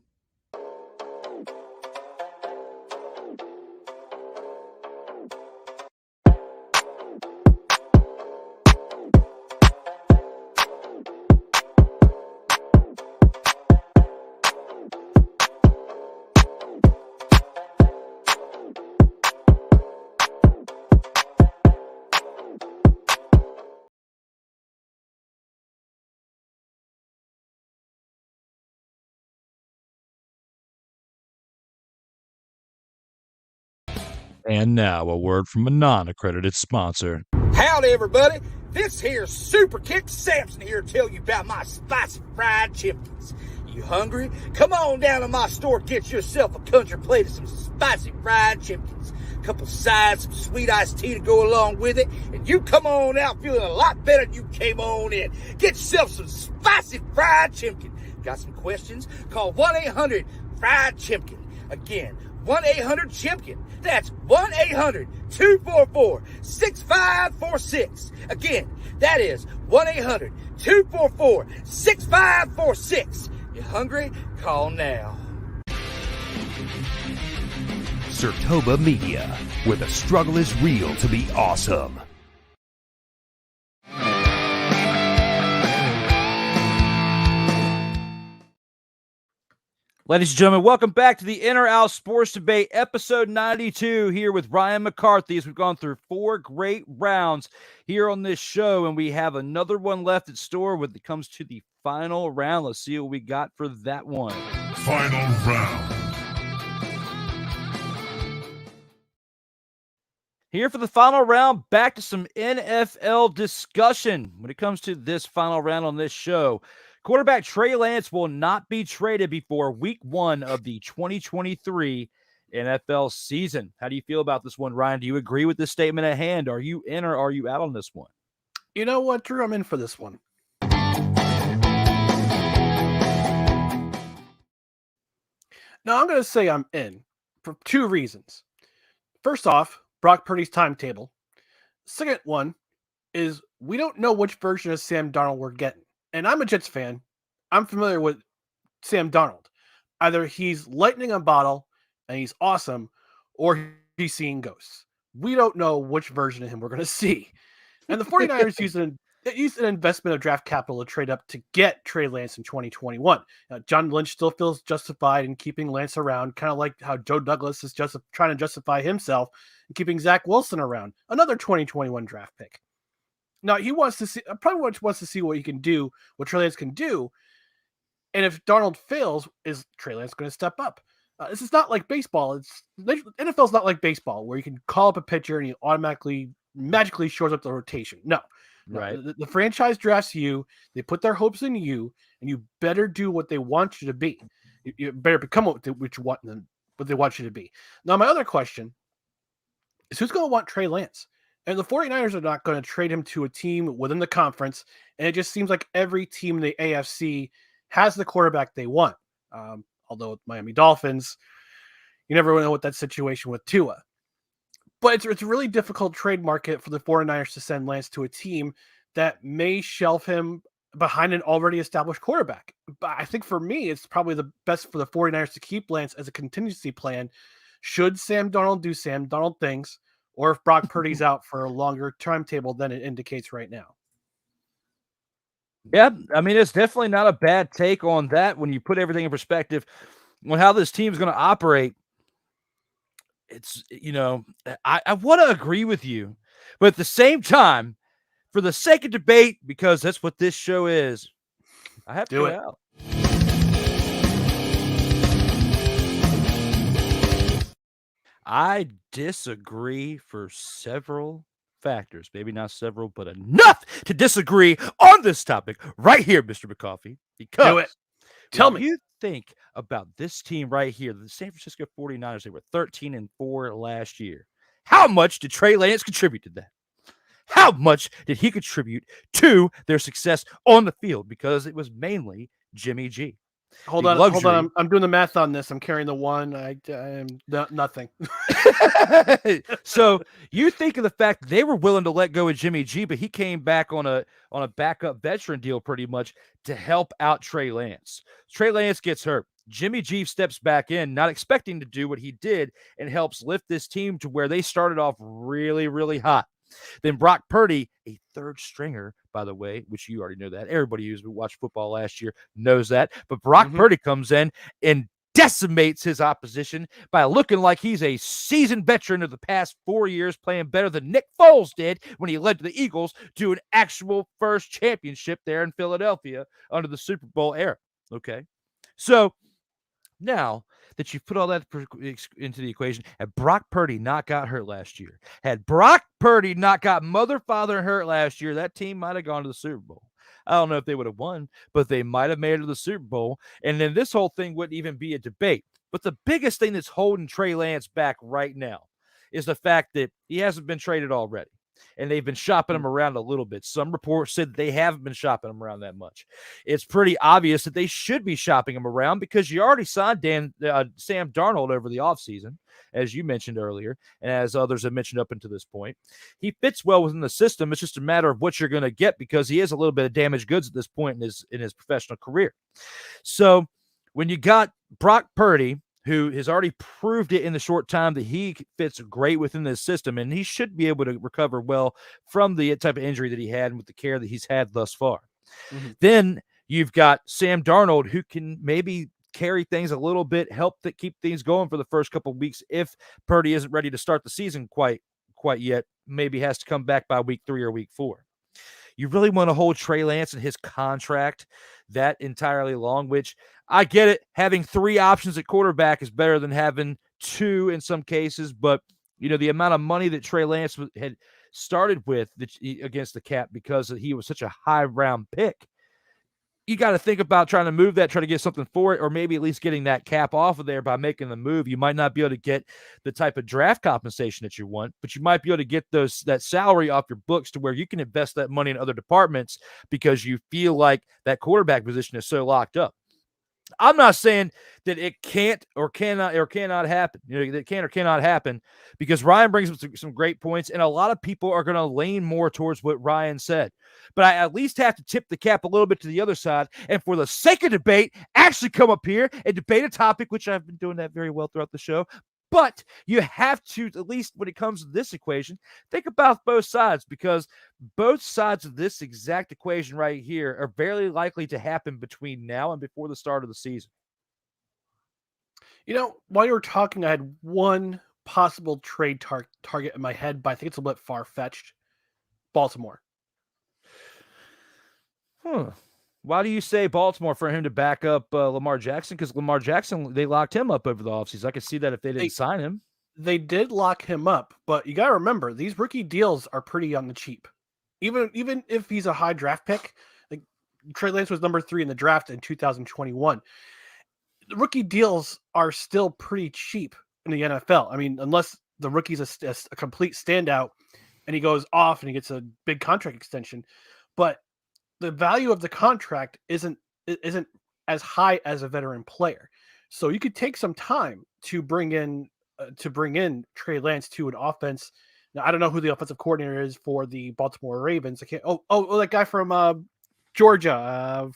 And now, a word from a non-accredited sponsor. Howdy, everybody. This here Super Kick Samson here to tell you about my spicy fried chickens. You hungry? Come on down to my store, get yourself a country plate of some spicy fried chickens. A couple sides, some sweet iced tea to go along with it, and you come on out feeling a lot better than you came on in. Get yourself some spicy fried chicken. Got some questions? Call 1-800-FRIED-CHIMPKIN. Again, 1-800-CHIMPKIN. That's 1-800-244-6546. Again, that is 1-800-244-6546. You hungry? Call now. SIRTOBA Media, where the struggle is real to be awesome. Ladies and gentlemen, welcome back to the In or Out Sports Debate, episode 92, here with Ryan McCarthy, as we've gone through 4 great rounds here on this show, and we have another one left in store when it comes to the final round. Let's see what we got for that one. Final round. Here for the final round, back to some NFL discussion when it comes to this final round on this show. Quarterback Trey Lance will not be traded before week 1 of the 2023 NFL season. How do you feel about this one, Ryan? Do you agree with this statement at hand? Are you in or are you out on this one? You know what, Drew? I'm in for this one. Now, I'm going to say I'm in for 2 reasons. First off, Brock Purdy's timetable. Second one is we don't know which version of Sam Darnold we're getting. And I'm a Jets fan. I'm familiar with Sam Darnold. Either he's lightning a bottle and he's awesome, or he's seeing ghosts. We don't know which version of him we're going to see. And the 49ers used an investment of draft capital to trade up to get Trey Lance in 2021. John Lynch still feels justified in keeping Lance around, kind of like how Joe Douglas is just trying to justify himself in keeping Zach Wilson around, another 2021 draft pick. Now, he wants to see, probably wants to see what he can do, what Trey Lance can do. And if Darnold fails, is Trey Lance going to step up? This is not like baseball. NFL's not like baseball, where you can call up a pitcher and he automatically, magically shores up the rotation. No. Right. The franchise drafts you. They put their hopes in you, and you better do what they want you to be. You better become what they want you to be. Now, my other question is, who's going to want Trey Lance? And the 49ers are not going to trade him to a team within the conference. And it just seems like every team in the AFC has the quarterback they want. Although with Miami Dolphins, you never know what that situation with Tua. But it's a really difficult trade market for the 49ers to send Lance to a team that may shelve him behind an already established quarterback. But I think for me, it's probably the best for the 49ers to keep Lance as a contingency plan should Sam Darnold do Sam Darnold things, or if Brock Purdy's out for a longer timetable than it indicates right now. Yeah, I mean, it's definitely not a bad take on that when you put everything in perspective on how this team is going to operate. It's, I want to agree with you, but at the same time, for the sake of debate, because that's what this show is, I have to do go it out. I disagree for several factors, maybe not several, but enough to disagree on this topic right here, Mr. McCarthy. Because Do it. Tell me. You think about this team right here, the San Francisco 49ers, they were 13-4 last year. How much did Trey Lance contribute to that? How much did he contribute to their success on the field? Because it was mainly Jimmy G. Hold on. I'm doing the math on this. I'm carrying the one. I am nothing. So you think of the fact that they were willing to let go of Jimmy G, but he came back on a backup veteran deal pretty much to help out Trey Lance. Trey Lance gets hurt. Jimmy G steps back in, not expecting to do what he did, and helps lift this team to where they started off really, really hot. Then Brock Purdy, a third stringer, by the way, which you already know that. Everybody who's watched football last year knows that. But Brock Purdy comes in and decimates his opposition by looking like he's a seasoned veteran of the past 4 years, playing better than Nick Foles did when he led the Eagles to an actual first championship there in Philadelphia under the Super Bowl era. Okay. So now that you've put all that into the equation, had Brock Purdy not got hurt last year, had Brock Purdy not got mother father hurt last year, that team might have gone to the Super Bowl. I don't know if they would have won, but they might have made it to the Super Bowl, and then this whole thing wouldn't even be a debate. But the biggest thing that's holding Trey Lance back right now is the fact that he hasn't been traded already. And they've been shopping him around a little bit. Some reports said they haven't been shopping him around that much. It's pretty obvious that they should be shopping him around because you already signed Sam Darnold over the offseason, as you mentioned earlier, and as others have mentioned up until this point. He fits well within the system. It's just a matter of what you're going to get because he is a little bit of damaged goods at this point in his professional career. So when you got Brock Purdy, who has already proved it in the short time that he fits great within this system, and he should be able to recover well from the type of injury that he had and with the care that he's had thus far. Then you've got Sam Darnold, who can maybe carry things a little bit, help keep things going for the first couple of weeks if Purdy isn't ready to start the season quite yet, maybe has to come back by week 3 or week 4. You really want to hold Trey Lance and his contract that entirely long, which I get it. Having 3 options at quarterback is better than having 2 in some cases. But, the amount of money that Trey Lance had started with against the cap because he was such a high round pick, you got to think about trying to move that, try to get something for it, or maybe at least getting that cap off of there by making the move. You might not be able to get the type of draft compensation that you want, but you might be able to get that salary off your books to where you can invest that money in other departments because you feel like that quarterback position is so locked up. I'm not saying that it can't or cannot happen. That it can or cannot happen because Ryan brings up some great points, and a lot of people are going to lean more towards what Ryan said. But I at least have to tip the cap a little bit to the other side, and for the sake of debate, actually come up here and debate a topic, which I've been doing that very well throughout the show. But you have to, at least when it comes to this equation, think about both sides because both sides of this exact equation right here are very likely to happen between now and before the start of the season. While you were talking, I had one possible trade target in my head, but I think it's a bit far-fetched. Baltimore. Why do you say Baltimore for him to back up Lamar Jackson? Because Lamar Jackson, they locked him up over the offseason. I could see that if they didn't sign him. They did lock him up, but you got to remember, these rookie deals are pretty on the cheap. Even if he's a high draft pick, like Trey Lance was number 3 in the draft in 2021. The rookie deals are still pretty cheap in the NFL. I mean, unless the rookie's a complete standout and he goes off and he gets a big contract extension. But the value of the contract isn't as high as a veteran player. So you could take some time to bring in Trey Lance to an offense. Now, I don't know who the offensive coordinator is for the Baltimore Ravens. I can't. Oh, that guy from Georgia.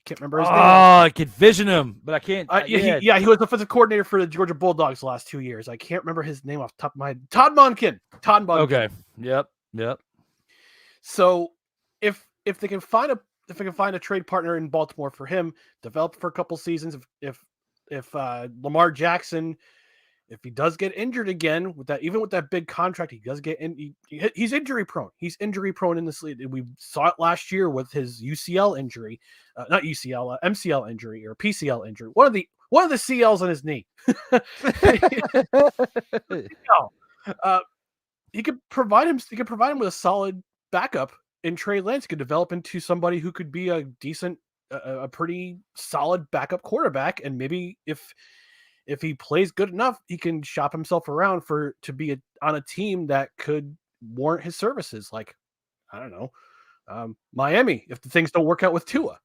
Can't remember his name. Oh, I could vision him, but I can't. He was offensive coordinator for the Georgia Bulldogs the last 2 years. I can't remember his name off the top of my head. Todd Monken. Okay. Yep. So if they can find a trade partner in Baltimore for him, develop for a couple seasons. If Lamar Jackson, if he does get injured again with that big contract, he does get in. He's injury prone. He's injury prone in this league. We saw it last year with his UCL injury, not UCL, MCL injury or PCL injury. One of the CLs on his knee. he could provide him with a solid backup, and Trey Lance could develop into somebody who could be a decent, a pretty solid backup quarterback. And maybe if he plays good enough, he can shop himself around to be on a team that could warrant his services. Like, I don't know, Miami, if the things don't work out with Tua.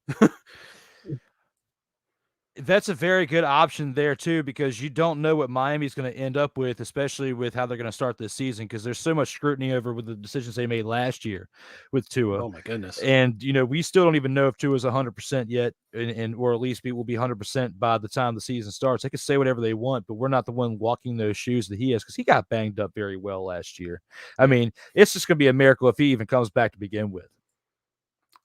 That's a very good option there too, because you don't know what Miami's going to end up with, especially with how they're going to start this season, because there's so much scrutiny over with the decisions they made last year with Tua. Oh my goodness. And, we still don't even know if Tua is 100% yet, or at least will be 100% by the time the season starts. They can say whatever they want, but we're not the one walking those shoes that he has, because he got banged up very well last year. I mean, it's just going to be a miracle if he even comes back to begin with.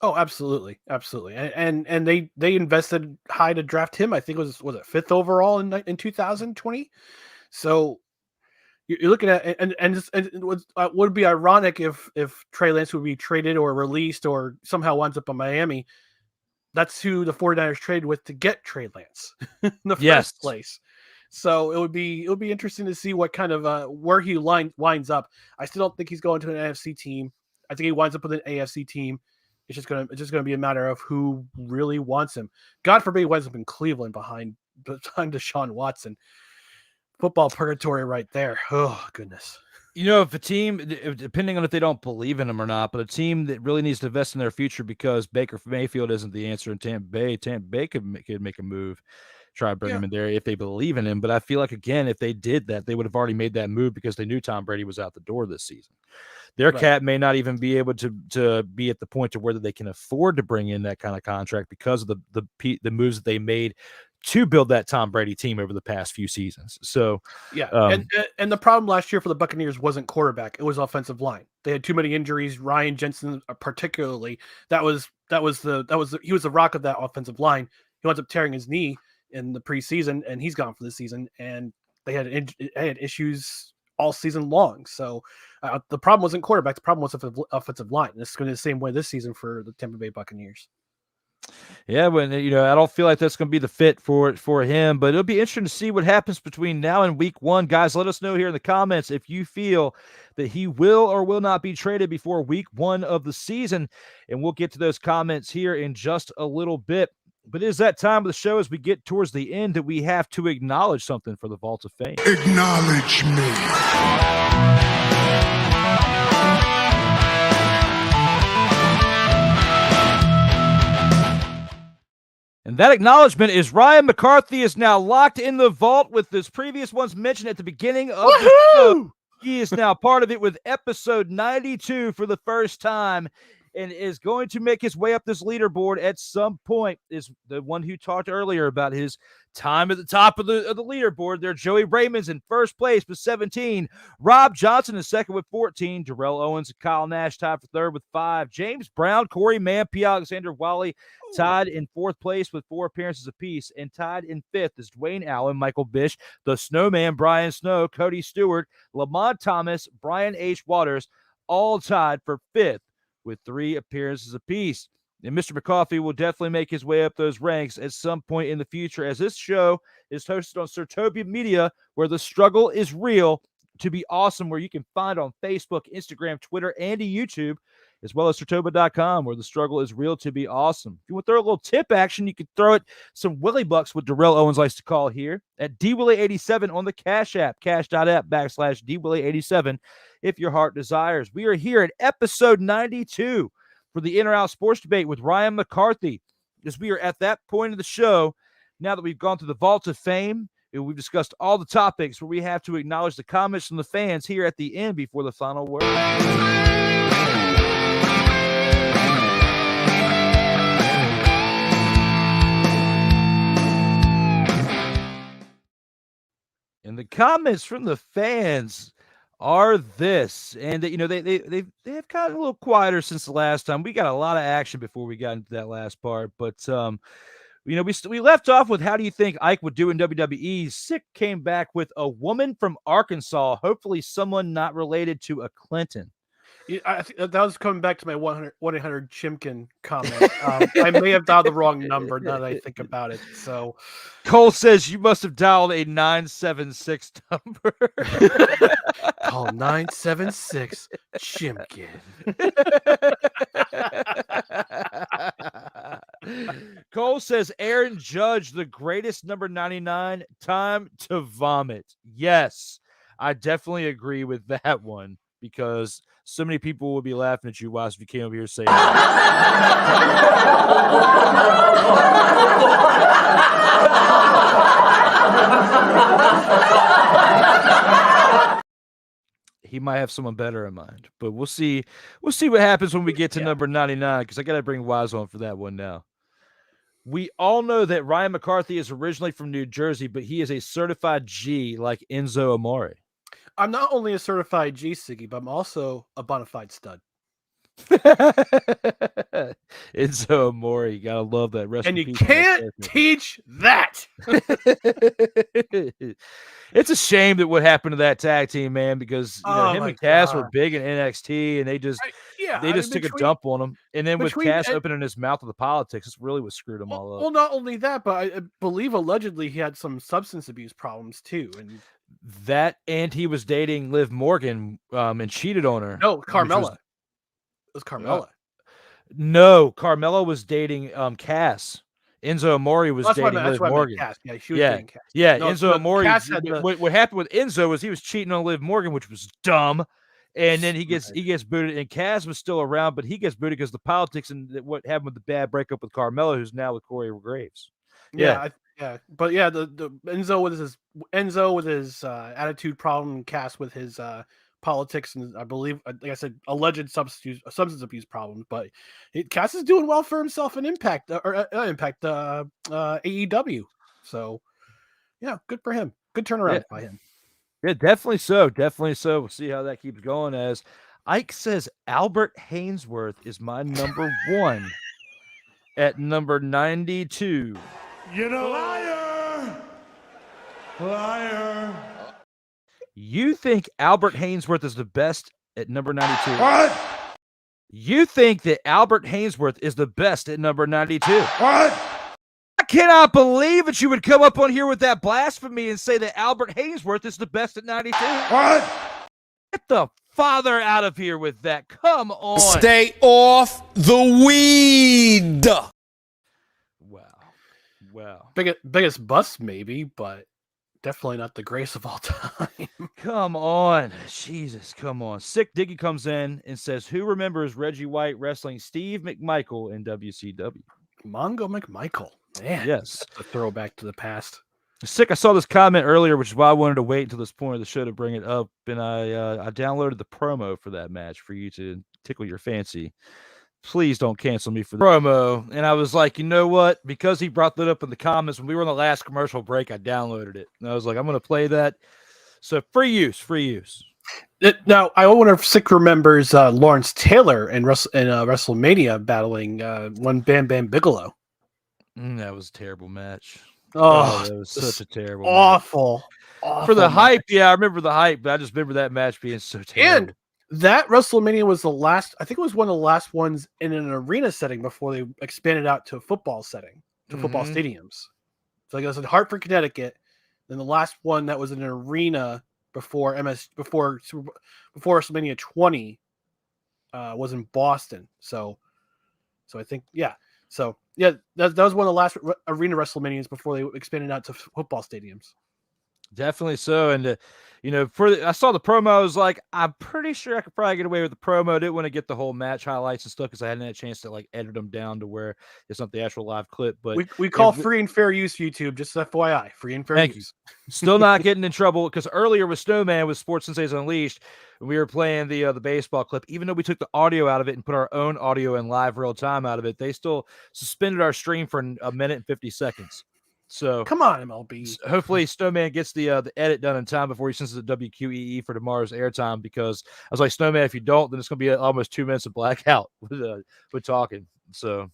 Oh, absolutely. Absolutely. And they invested high to draft him. I think was it 5th overall in 2020. So you're looking at, and it would be ironic if Trey Lance would be traded or released or somehow winds up in Miami. That's who the 49ers traded with to get Trey Lance in the first place. So it would be interesting to see what kind of where he winds up. I still don't think he's going to an NFC team. I think he winds up with an AFC team. It's just gonna be a matter of who really wants him. God forbid he winds up in Cleveland behind Deshaun Watson. Football purgatory right there. Oh goodness. If a team, depending on if they don't believe in him or not, but a team that really needs to invest in their future because Baker Mayfield isn't the answer in Tampa Bay could make a move, try to bring him in there if they believe in him. But I feel like, again, if they did that, they would have already made that move because they knew Tom Brady was out the door this season. Their cap may not even be able to be at the point to where they can afford to bring in that kind of contract because of the moves that they made to build that Tom Brady team over the past few seasons. So and the problem last year for the Buccaneers wasn't quarterback; it was offensive line. They had too many injuries. Ryan Jensen, particularly, he was the rock of that offensive line. He winds up tearing his knee in the preseason, and he's gone for the season. And they had issues all season long. So the problem wasn't quarterback; the problem was offensive line. And it's going to be the same way this season for the Tampa Bay Buccaneers. Yeah, but I don't feel like that's going to be the fit for him, but it'll be interesting to see what happens between now and week 1. Guys, let us know here in the comments if you feel that he will or will not be traded before week 1 of the season, and we'll get to those comments here in just a little bit. But it is that time of the show as we get towards the end that we have to acknowledge something for the Vault of Fame. Acknowledge me. And that acknowledgement is Ryan McCarthy is now locked in the vault with his previous ones mentioned at the beginning of the show. He is now part of it with episode 92 for the first time and is going to make his way up this leaderboard at some point. Is the one who talked earlier about his time at the top of the leaderboard there. Joey Raymond's in first place with 17. Rob Johnson is second with 14. Darrell Owens and Kyle Nash tied for third with 5. James Brown, Corey Mann, P. Alexander Wally tied in fourth place with 4 appearances apiece. And tied in fifth is Dwayne Allen, Michael Bish, the Snowman, Brian Snow, Cody Stewart, Lamont Thomas, Brian H. Waters, all tied for fifth with 3 appearances apiece. And Mr. McCarthy will definitely make his way up those ranks at some point in the future, as this show is hosted on SIRTOBA Media, where the struggle is real to be awesome, where you can find on Facebook, Instagram, Twitter, and YouTube, as well as SIRTOBA.com, where the struggle is real to be awesome. If you want to throw a little tip action, you can throw it some Willie Bucks, what Darrell Owens likes to call here, at DWillie87 on the Cash App, cash.app/DWillie87, if your heart desires. We are here at episode 92 for the In or Out Sports Debate with Ryan McCarthy, as we are at that point of the show, now that we've gone through the Vault of Fame, and we've discussed all the topics where we have to acknowledge the comments from the fans here at the end before the final word. And the comments from the fans are this, and they have gotten a little quieter since the last time. We got a lot of action before we got into that last part, but we left off with how do you think Ike would do in WWE? Sick came back with a woman from Arkansas, hopefully someone not related to a Clinton. I think that was coming back to my 1-800 Chimkin comment. I may have dialed the wrong number now that I think about it. So Cole says you must have dialed a 976 number. Call 976 Chimkin. Cole says Aaron Judge, the greatest number 99, time to vomit. Yes, I definitely agree with that one because so many people will be laughing at you, Wise, if you came over here saying that. He might have someone better in mind, but we'll see. We'll see what happens when we get to number 99 because I got to bring Wise on for that one now. We all know that Ryan McCarthy is originally from New Jersey, but he is a certified G like Enzo Amore. I'm not only a certified G, Siggy, but I'm also a bona fide stud. Enzo Amore, you gotta love that. And you can't teach that. It's a shame that what happened to that tag team, man, because him and Cass were big in NXT, and they just took a dump on him. And then with Cass opening his mouth with the politics, it's really what screwed him all up. Well, not only that, but I believe allegedly he had some substance abuse problems too, and he was dating Liv Morgan and cheated on her. No, Carmella. It was Carmella. No, Carmella was dating Cass. Enzo Amore was dating Liv Morgan. Yeah, she was dating Cass. Yeah, no, Enzo Amore. What happened with Enzo was he was cheating on Liv Morgan, which was dumb. And then he gets booted, and Cass was still around, but he gets booted because the politics and what happened with the bad breakup with Carmella, who's now with Corey Graves. But the Enzo with his attitude problem, and Cass with his politics, and I believe, like I said, alleged substance abuse problems. But Cass is doing well for himself in Impact AEW. So yeah, good for him. Good turnaround by him. Yeah, definitely so. Definitely so. We'll see how that keeps going. As Ike says, Albert Hainsworth is my number 1 at number 92. You're a liar. Liar. You think Albert Hainsworth is the best at number 92? What? You think that Albert Hainsworth is the best at number 92? What? I cannot believe that you would come up on here with that blasphemy and say that Albert Hainsworth is the best at 92. What? Get the father out of here with that. Come on. Stay off the weed. Wow. Biggest bust maybe, but definitely not the greatest of all time. Come on. Jesus, come on. Sick Diggy comes in and says, who remembers Reggie White wrestling Steve McMichael in WCW? Mongo McMichael. Man, yes. A throwback to the past. Sick, I saw this comment earlier, which is why I wanted to wait until this point of the show to bring it up. And I downloaded the promo for that match for you to tickle your fancy. Please don't cancel me for the promo. And I was like, you know what? Because he brought that up in the comments when we were on the last commercial break, I downloaded it. And I was like, I'm going to play that. So free use. Now, I wonder if Sick remembers Lawrence Taylor in WrestleMania battling one Bam Bam Bigelow. That was a terrible match. Oh, that was such a terrible awful for the match. hype. Yeah, I remember the hype, but I just remember that match being so terrible. And that WrestleMania was the last, I think it was one of the last ones in an arena setting before they expanded out to a football setting, to football stadiums. So like it was in Hartford, Connecticut. Then the last one that was in an arena before WrestleMania 20 was in Boston. So I think, that was one of the last arena WrestleManias before they expanded out to football stadiums. Definitely so. And, I saw the promo. I was like, I'm pretty sure I could probably get away with the promo. I didn't want to get the whole match highlights and stuff because I hadn't had a chance to edit them down to where it's not the actual live clip. But we call free and fair use YouTube, just FYI, free and fair use. Still not getting in trouble because earlier with Snowman with Sports Sensays Unleashed, we were playing the baseball clip. Even though we took the audio out of it and put our own audio in live real time out of it, they still suspended our stream for a minute and 50 seconds. So come on, MLB. Hopefully Snowman gets the edit done in time before he sends it to WQEE for tomorrow's airtime, because I was like, Snowman, if you don't, then it's going to be almost 2 minutes of blackout with talking. So,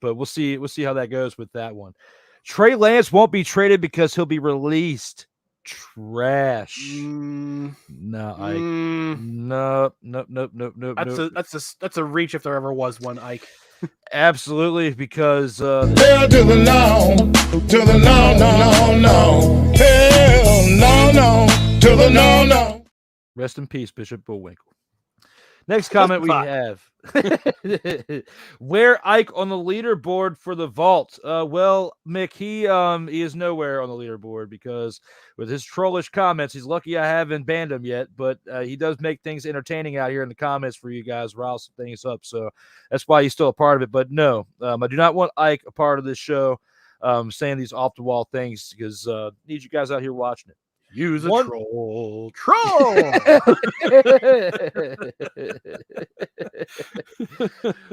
but we'll see how that goes with that one. Trey Lance won't be traded because he'll be released. Trash. No, Ike. Nope. That's a reach if there ever was one, Ike. Absolutely, because Hell to the no, to the no, no. Hell no, to the no. Rest in peace, Bishop Bullwinkle. Next comment we have. Where Ike on the leaderboard for the vault? Well, Mick, he is nowhere on the leaderboard because with his trollish comments, he's lucky I haven't banned him yet, but he does make things entertaining out here in the comments for you guys, rile some things up. So that's why he's still a part of it. But no, I do not want Ike a part of this show saying these off the wall things because need you guys out here watching it. Use a troll.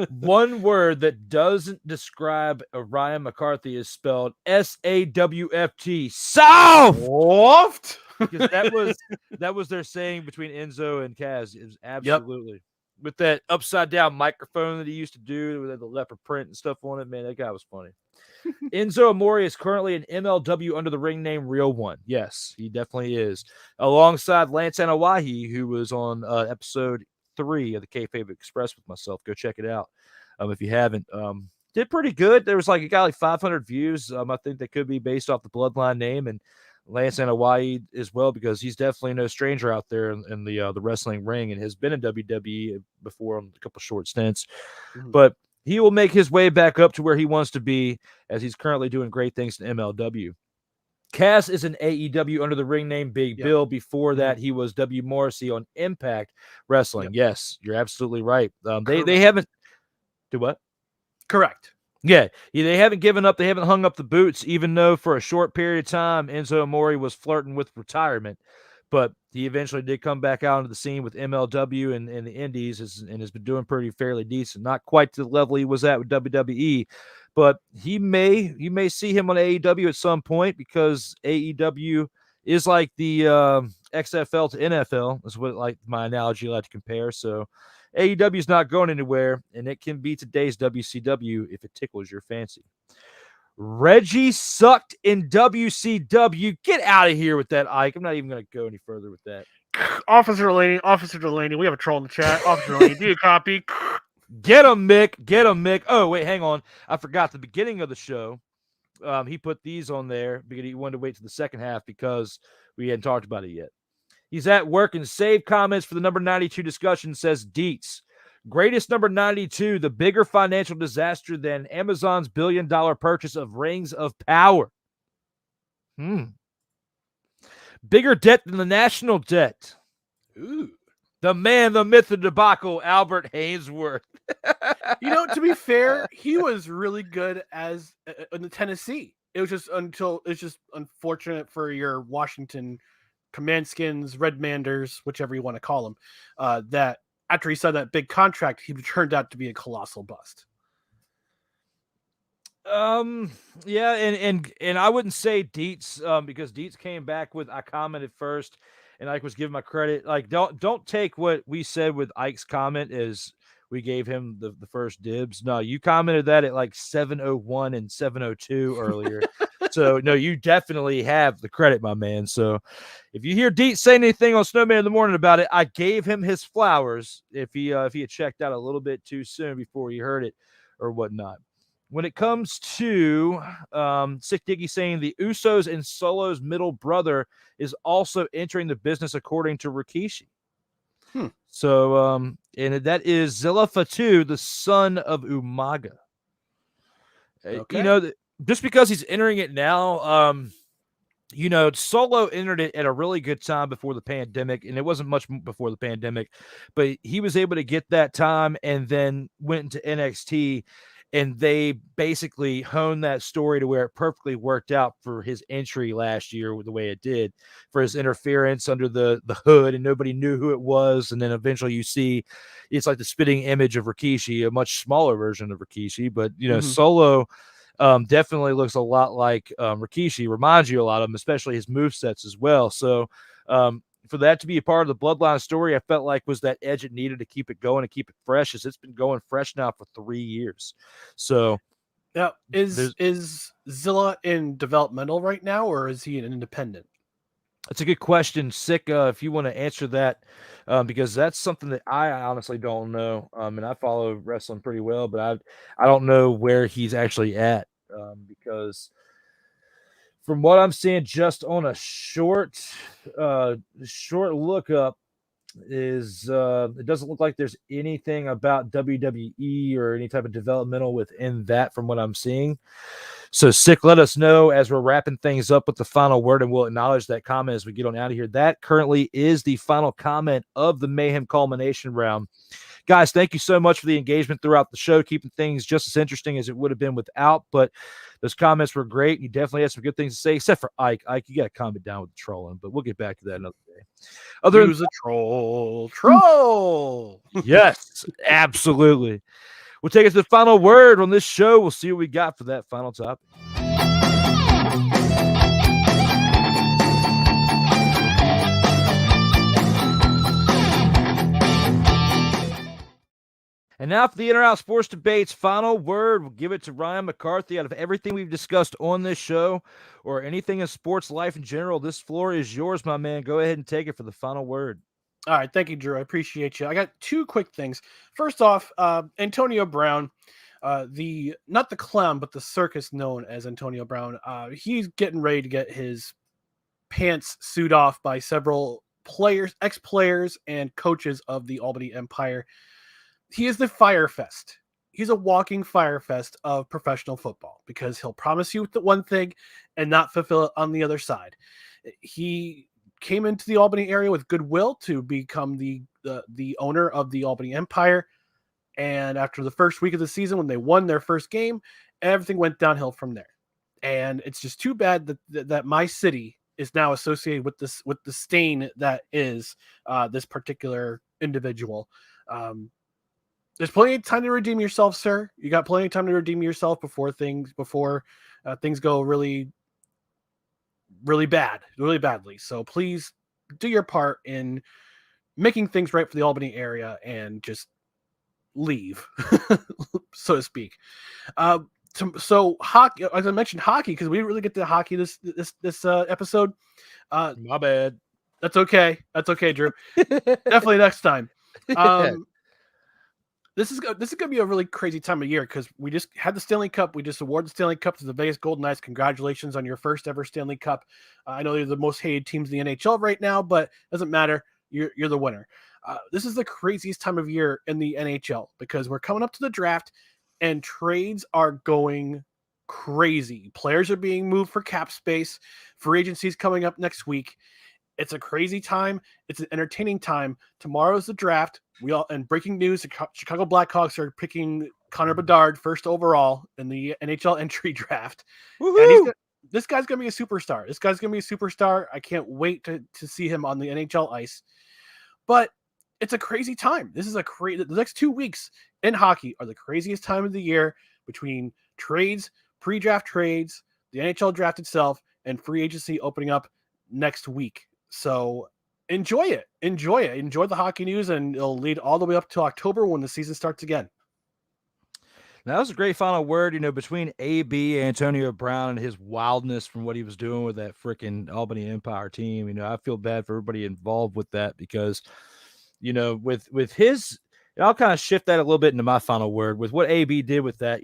One word that doesn't describe Ryan McCarthy is spelled SAWFT. Soft. Because that was their saying between Enzo and Kaz. It was absolutely with that upside down microphone that he used to do with the leopard print and stuff on it. Man, that guy was funny. Enzo Amore is currently an MLW under the ring name Real One. Yes, he definitely is. Alongside Lance Anawahi, who was on episode 3 of the Kayfabe Express with myself. Go check it out if you haven't. Did pretty good. There was it got like 500 views. I think that could be based off the Bloodline name and Lance Anawahi as well, because he's definitely no stranger out there in the wrestling ring and has been in WWE before on a couple short stints. Mm-hmm. But he will make his way back up to where he wants to be, as he's currently doing great things in MLW. Cass is an AEW under the ring name Big Bill. Before that, he was W. Morrissey on Impact Wrestling. Yes, you're absolutely right. They haven't do what? Correct. Yeah, they haven't given up. They haven't hung up the boots, even though for a short period of time, Enzo Amore was flirting with retirement. But he eventually did come back out into the scene with MLW and the Indies and has been doing fairly decent. Not quite to the level he was at with WWE, but you may see him on AEW at some point, because AEW is like the XFL to NFL. That's what my analogy I like to compare. So AEW is not going anywhere, and it can be today's WCW if it tickles your fancy. Reggie sucked in WCW. Get out of here with that, Ike. I'm not even going to go any further with that. Officer Delaney, we have a troll in the chat. Officer Delaney, do you copy? Get him, Mick. Oh, wait, hang on. I forgot the beginning of the show. He put these on there because he wanted to wait to the second half because we hadn't talked about it yet. He's at work and saved comments for the number 92 discussion. Says Dietz. Greatest number 92, the bigger financial disaster than Amazon's $1 billion purchase of Rings of Power. Bigger debt than the national debt. Ooh. The man, the myth, the debacle, Albert Hainsworth. To be fair, he was really good as in the Tennessee. It's just unfortunate for your Washington Commandskins, Redmanders, whichever you want to call them, that after he signed that big contract, he turned out to be a colossal bust. Yeah, and I wouldn't say Dietz, because Dietz came back with, I commented first, and Ike was giving my credit. Don't take what we said with Ike's comment as we gave him the first dibs. No, you commented that at 7:01 and 7:02 earlier. So no, you definitely have the credit, my man. So if you hear Dietz say anything on Snowman in the Morning about it, I gave him his flowers if he had checked out a little bit too soon before he heard it or whatnot. When it comes to Sick Diggy saying the Usos and Solo's middle brother is also entering the business according to Rikishi. So, and that is Zilla Fatu, the son of Umaga. Okay. Just because he's entering it now, Solo entered it at a really good time before the pandemic, and it wasn't much before the pandemic, but he was able to get that time and then went into NXT, and they basically honed that story to where it perfectly worked out for his entry last year with the way it did, for his interference under the hood, and nobody knew who it was. And then eventually you see it's like the spitting image of Rikishi, a much smaller version of Rikishi. But, Solo definitely looks a lot like Rikishi, reminds you a lot of him, especially his movesets as well. So for that to be a part of the Bloodline story, I felt like was that edge it needed to keep it going and keep it fresh, as it's been going fresh now for 3 years. So now is Zilla in developmental right now, or is he an independent? That's a good question, Sick. If you want to answer that, because that's something that I honestly don't know. And I follow wrestling pretty well, but I don't know where he's actually at. Because from what I'm seeing, just on a short look up, is it doesn't look like there's anything about WWE or any type of developmental within that from what I'm seeing. So, Sick, let us know as we're wrapping things up with the final word, and we'll acknowledge that comment as we get on out of here. That currently is the final comment of the Mayhem Culmination round. Guys, thank you so much for the engagement throughout the show, keeping things just as interesting as it would have been without. But those comments were great. You definitely had some good things to say, except for Ike. Ike, you got to calm it down with the trolling, but we'll get back to that another day. Use a troll. Yes, absolutely. We'll take us to the final word on this show. We'll see what we got for that final topic. And now for the In or Out Sports Debate's final word, we'll give it to Ryan McCarthy. Out of everything we've discussed on this show or anything in sports life in general, this floor is yours, my man. Go ahead and take it for the final word. All right. Thank you, Drew. I appreciate you. I got two quick things. First off, Antonio Brown, not the clown, but the circus known as Antonio Brown. He's getting ready to get his pants sued off by several players, ex-players, and coaches of the Albany Empire. He is the Fire Fest. He's a walking Fire Fest of professional football because he'll promise you the one thing and not fulfill it on the other side. He came into the Albany area with goodwill to become the owner of the Albany Empire. And after the first week of the season, when they won their first game, everything went downhill from there. And it's just too bad that my city is now associated with the stain that is this particular individual. There's plenty of time to redeem yourself, sir. You got plenty of time to redeem yourself before things go really, really badly. So please do your part in making things right for the Albany area and just leave, so to speak. So hockey, as I mentioned, hockey, because we didn't really get to hockey this episode. My bad. That's okay. That's okay, Drew. Definitely next time. This is going to be a really crazy time of year because we just had the Stanley Cup. We just awarded the Stanley Cup to the Vegas Golden Knights. Congratulations on your first ever Stanley Cup. I know they're the most hated teams in the NHL right now, but it doesn't matter. You're the winner. This is the craziest time of year in the NHL because we're coming up to the draft and trades are going crazy. Players are being moved for cap space. Free agency is coming up next week. It's a crazy time. It's an entertaining time. Tomorrow's the draft. And breaking news, the Chicago Blackhawks are picking Connor Bedard first overall in the NHL entry draft. And this guy's going to be a superstar. I can't wait to see him on the NHL ice. But it's a crazy time. This is the next 2 weeks in hockey are the craziest time of the year between trades, pre-draft trades, the NHL draft itself, and free agency opening up next week. So enjoy it. Enjoy the hockey news, and it'll lead all the way up to October when the season starts again. Now, that was a great final word, between AB, Antonio Brown, and his wildness from what he was doing with that freaking Albany Empire team. I feel bad for everybody involved with that because, with his, and I'll kind of shift that a little bit into my final word with what AB did with that.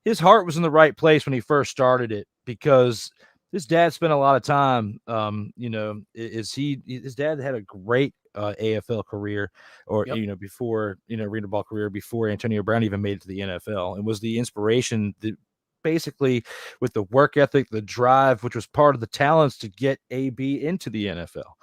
His heart was in the right place when he first started it because his dad spent a lot of time, his dad had a great AFL career before, arena ball career before Antonio Brown even made it to the NFL and was the inspiration that basically with the work ethic, the drive, which was part of the talents to get AB into the NFL.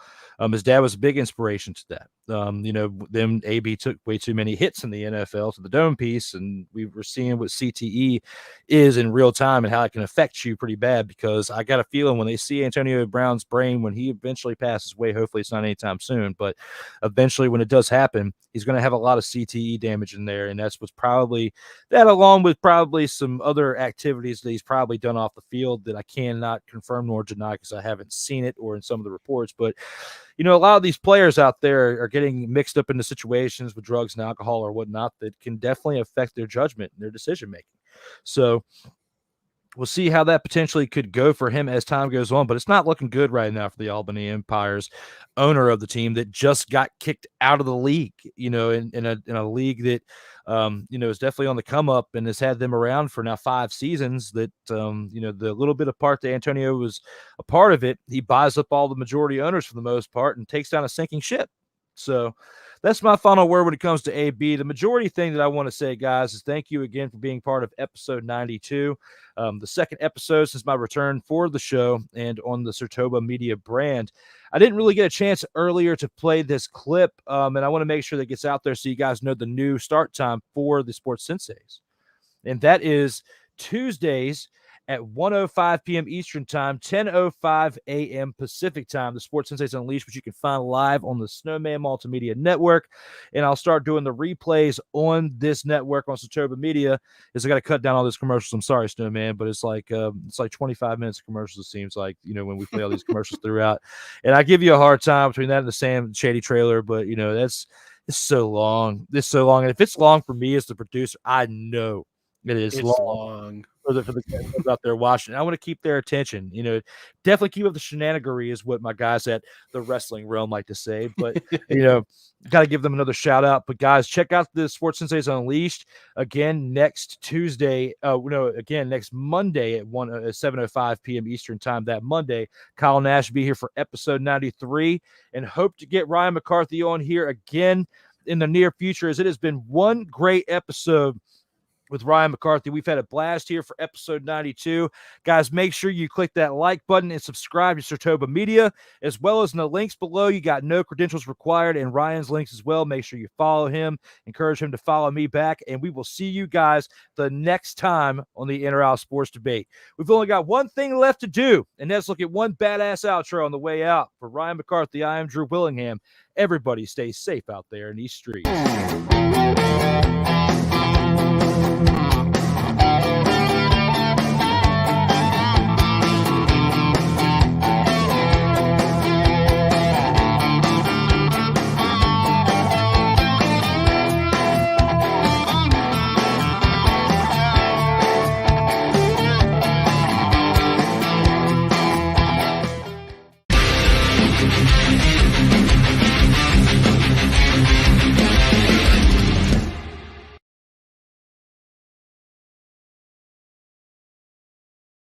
His dad was a big inspiration to that. Then AB took way too many hits in the NFL to the dome piece, and we were seeing what CTE is in real time and how it can affect you pretty bad because I got a feeling when they see Antonio Brown's brain, when he eventually passes away, hopefully it's not anytime soon, but eventually when it does happen, he's going to have a lot of CTE damage in there, and that's what's probably that along with probably some other activities that he's probably done off the field that I cannot confirm nor deny because I haven't seen it or in some of the reports, but a lot of these players out there are getting mixed up into situations with drugs and alcohol or whatnot that can definitely affect their judgment and their decision making. So we'll see how that potentially could go for him as time goes on, but it's not looking good right now for the Albany Empires, owner of the team that just got kicked out of the league, in a league that, is definitely on the come up and has had them around for now 5 seasons. That, the little bit of part that Antonio was a part of it, he buys up all the majority owners for the most part and takes down a sinking ship. So that's my final word when it comes to AB. The majority thing that I want to say, guys, is thank you again for being part of episode 92, the second episode since my return for the show and on the SIRTOBA Media brand. I didn't really get a chance earlier to play this clip, and I want to make sure that it gets out there so you guys know the new start time for the Sports Senseis. And that is Tuesdays at 1:05 p.m. Eastern Time, 10:05 a.m. Pacific Time. The Sports Senseis Unleashed, which you can find live on the Snowman Multimedia Network. And I'll start doing the replays on this network on SIRTOBA Media. I got to cut down all those commercials. I'm sorry, Snowman, but it's like 25 minutes of commercials, it seems like, when we play all these commercials throughout. And I give you a hard time between that and the Sam Shady trailer, but, it's so long. It's so long. And if it's long for me as the producer, I know it's long. For the guys out there watching. I want to keep their attention. Definitely keep up the shenanigery is what my guys at the wrestling realm like to say. But got to give them another shout out. But guys, check out the Sports Senseis Unleashed again next Tuesday. Next Monday at 7:05 p.m. Eastern Time. That Monday, Kyle Nash will be here for episode 93, and hope to get Ryan McCarthy on here again in the near future, as it has been one great episode with Ryan McCarthy. We've had a blast here for episode 92. Guys, make sure you click that like button and subscribe to SIRTOBA Media, as well as in the links below. You got no credentials required, and Ryan's links as well. Make sure you follow him. Encourage him to follow me back, and we will see you guys the next time on the Inter-Isle Sports Debate. We've only got one thing left to do, and that's look at one badass outro on the way out. For Ryan McCarthy, I am Drew Willingham. Everybody stay safe out there in these streets.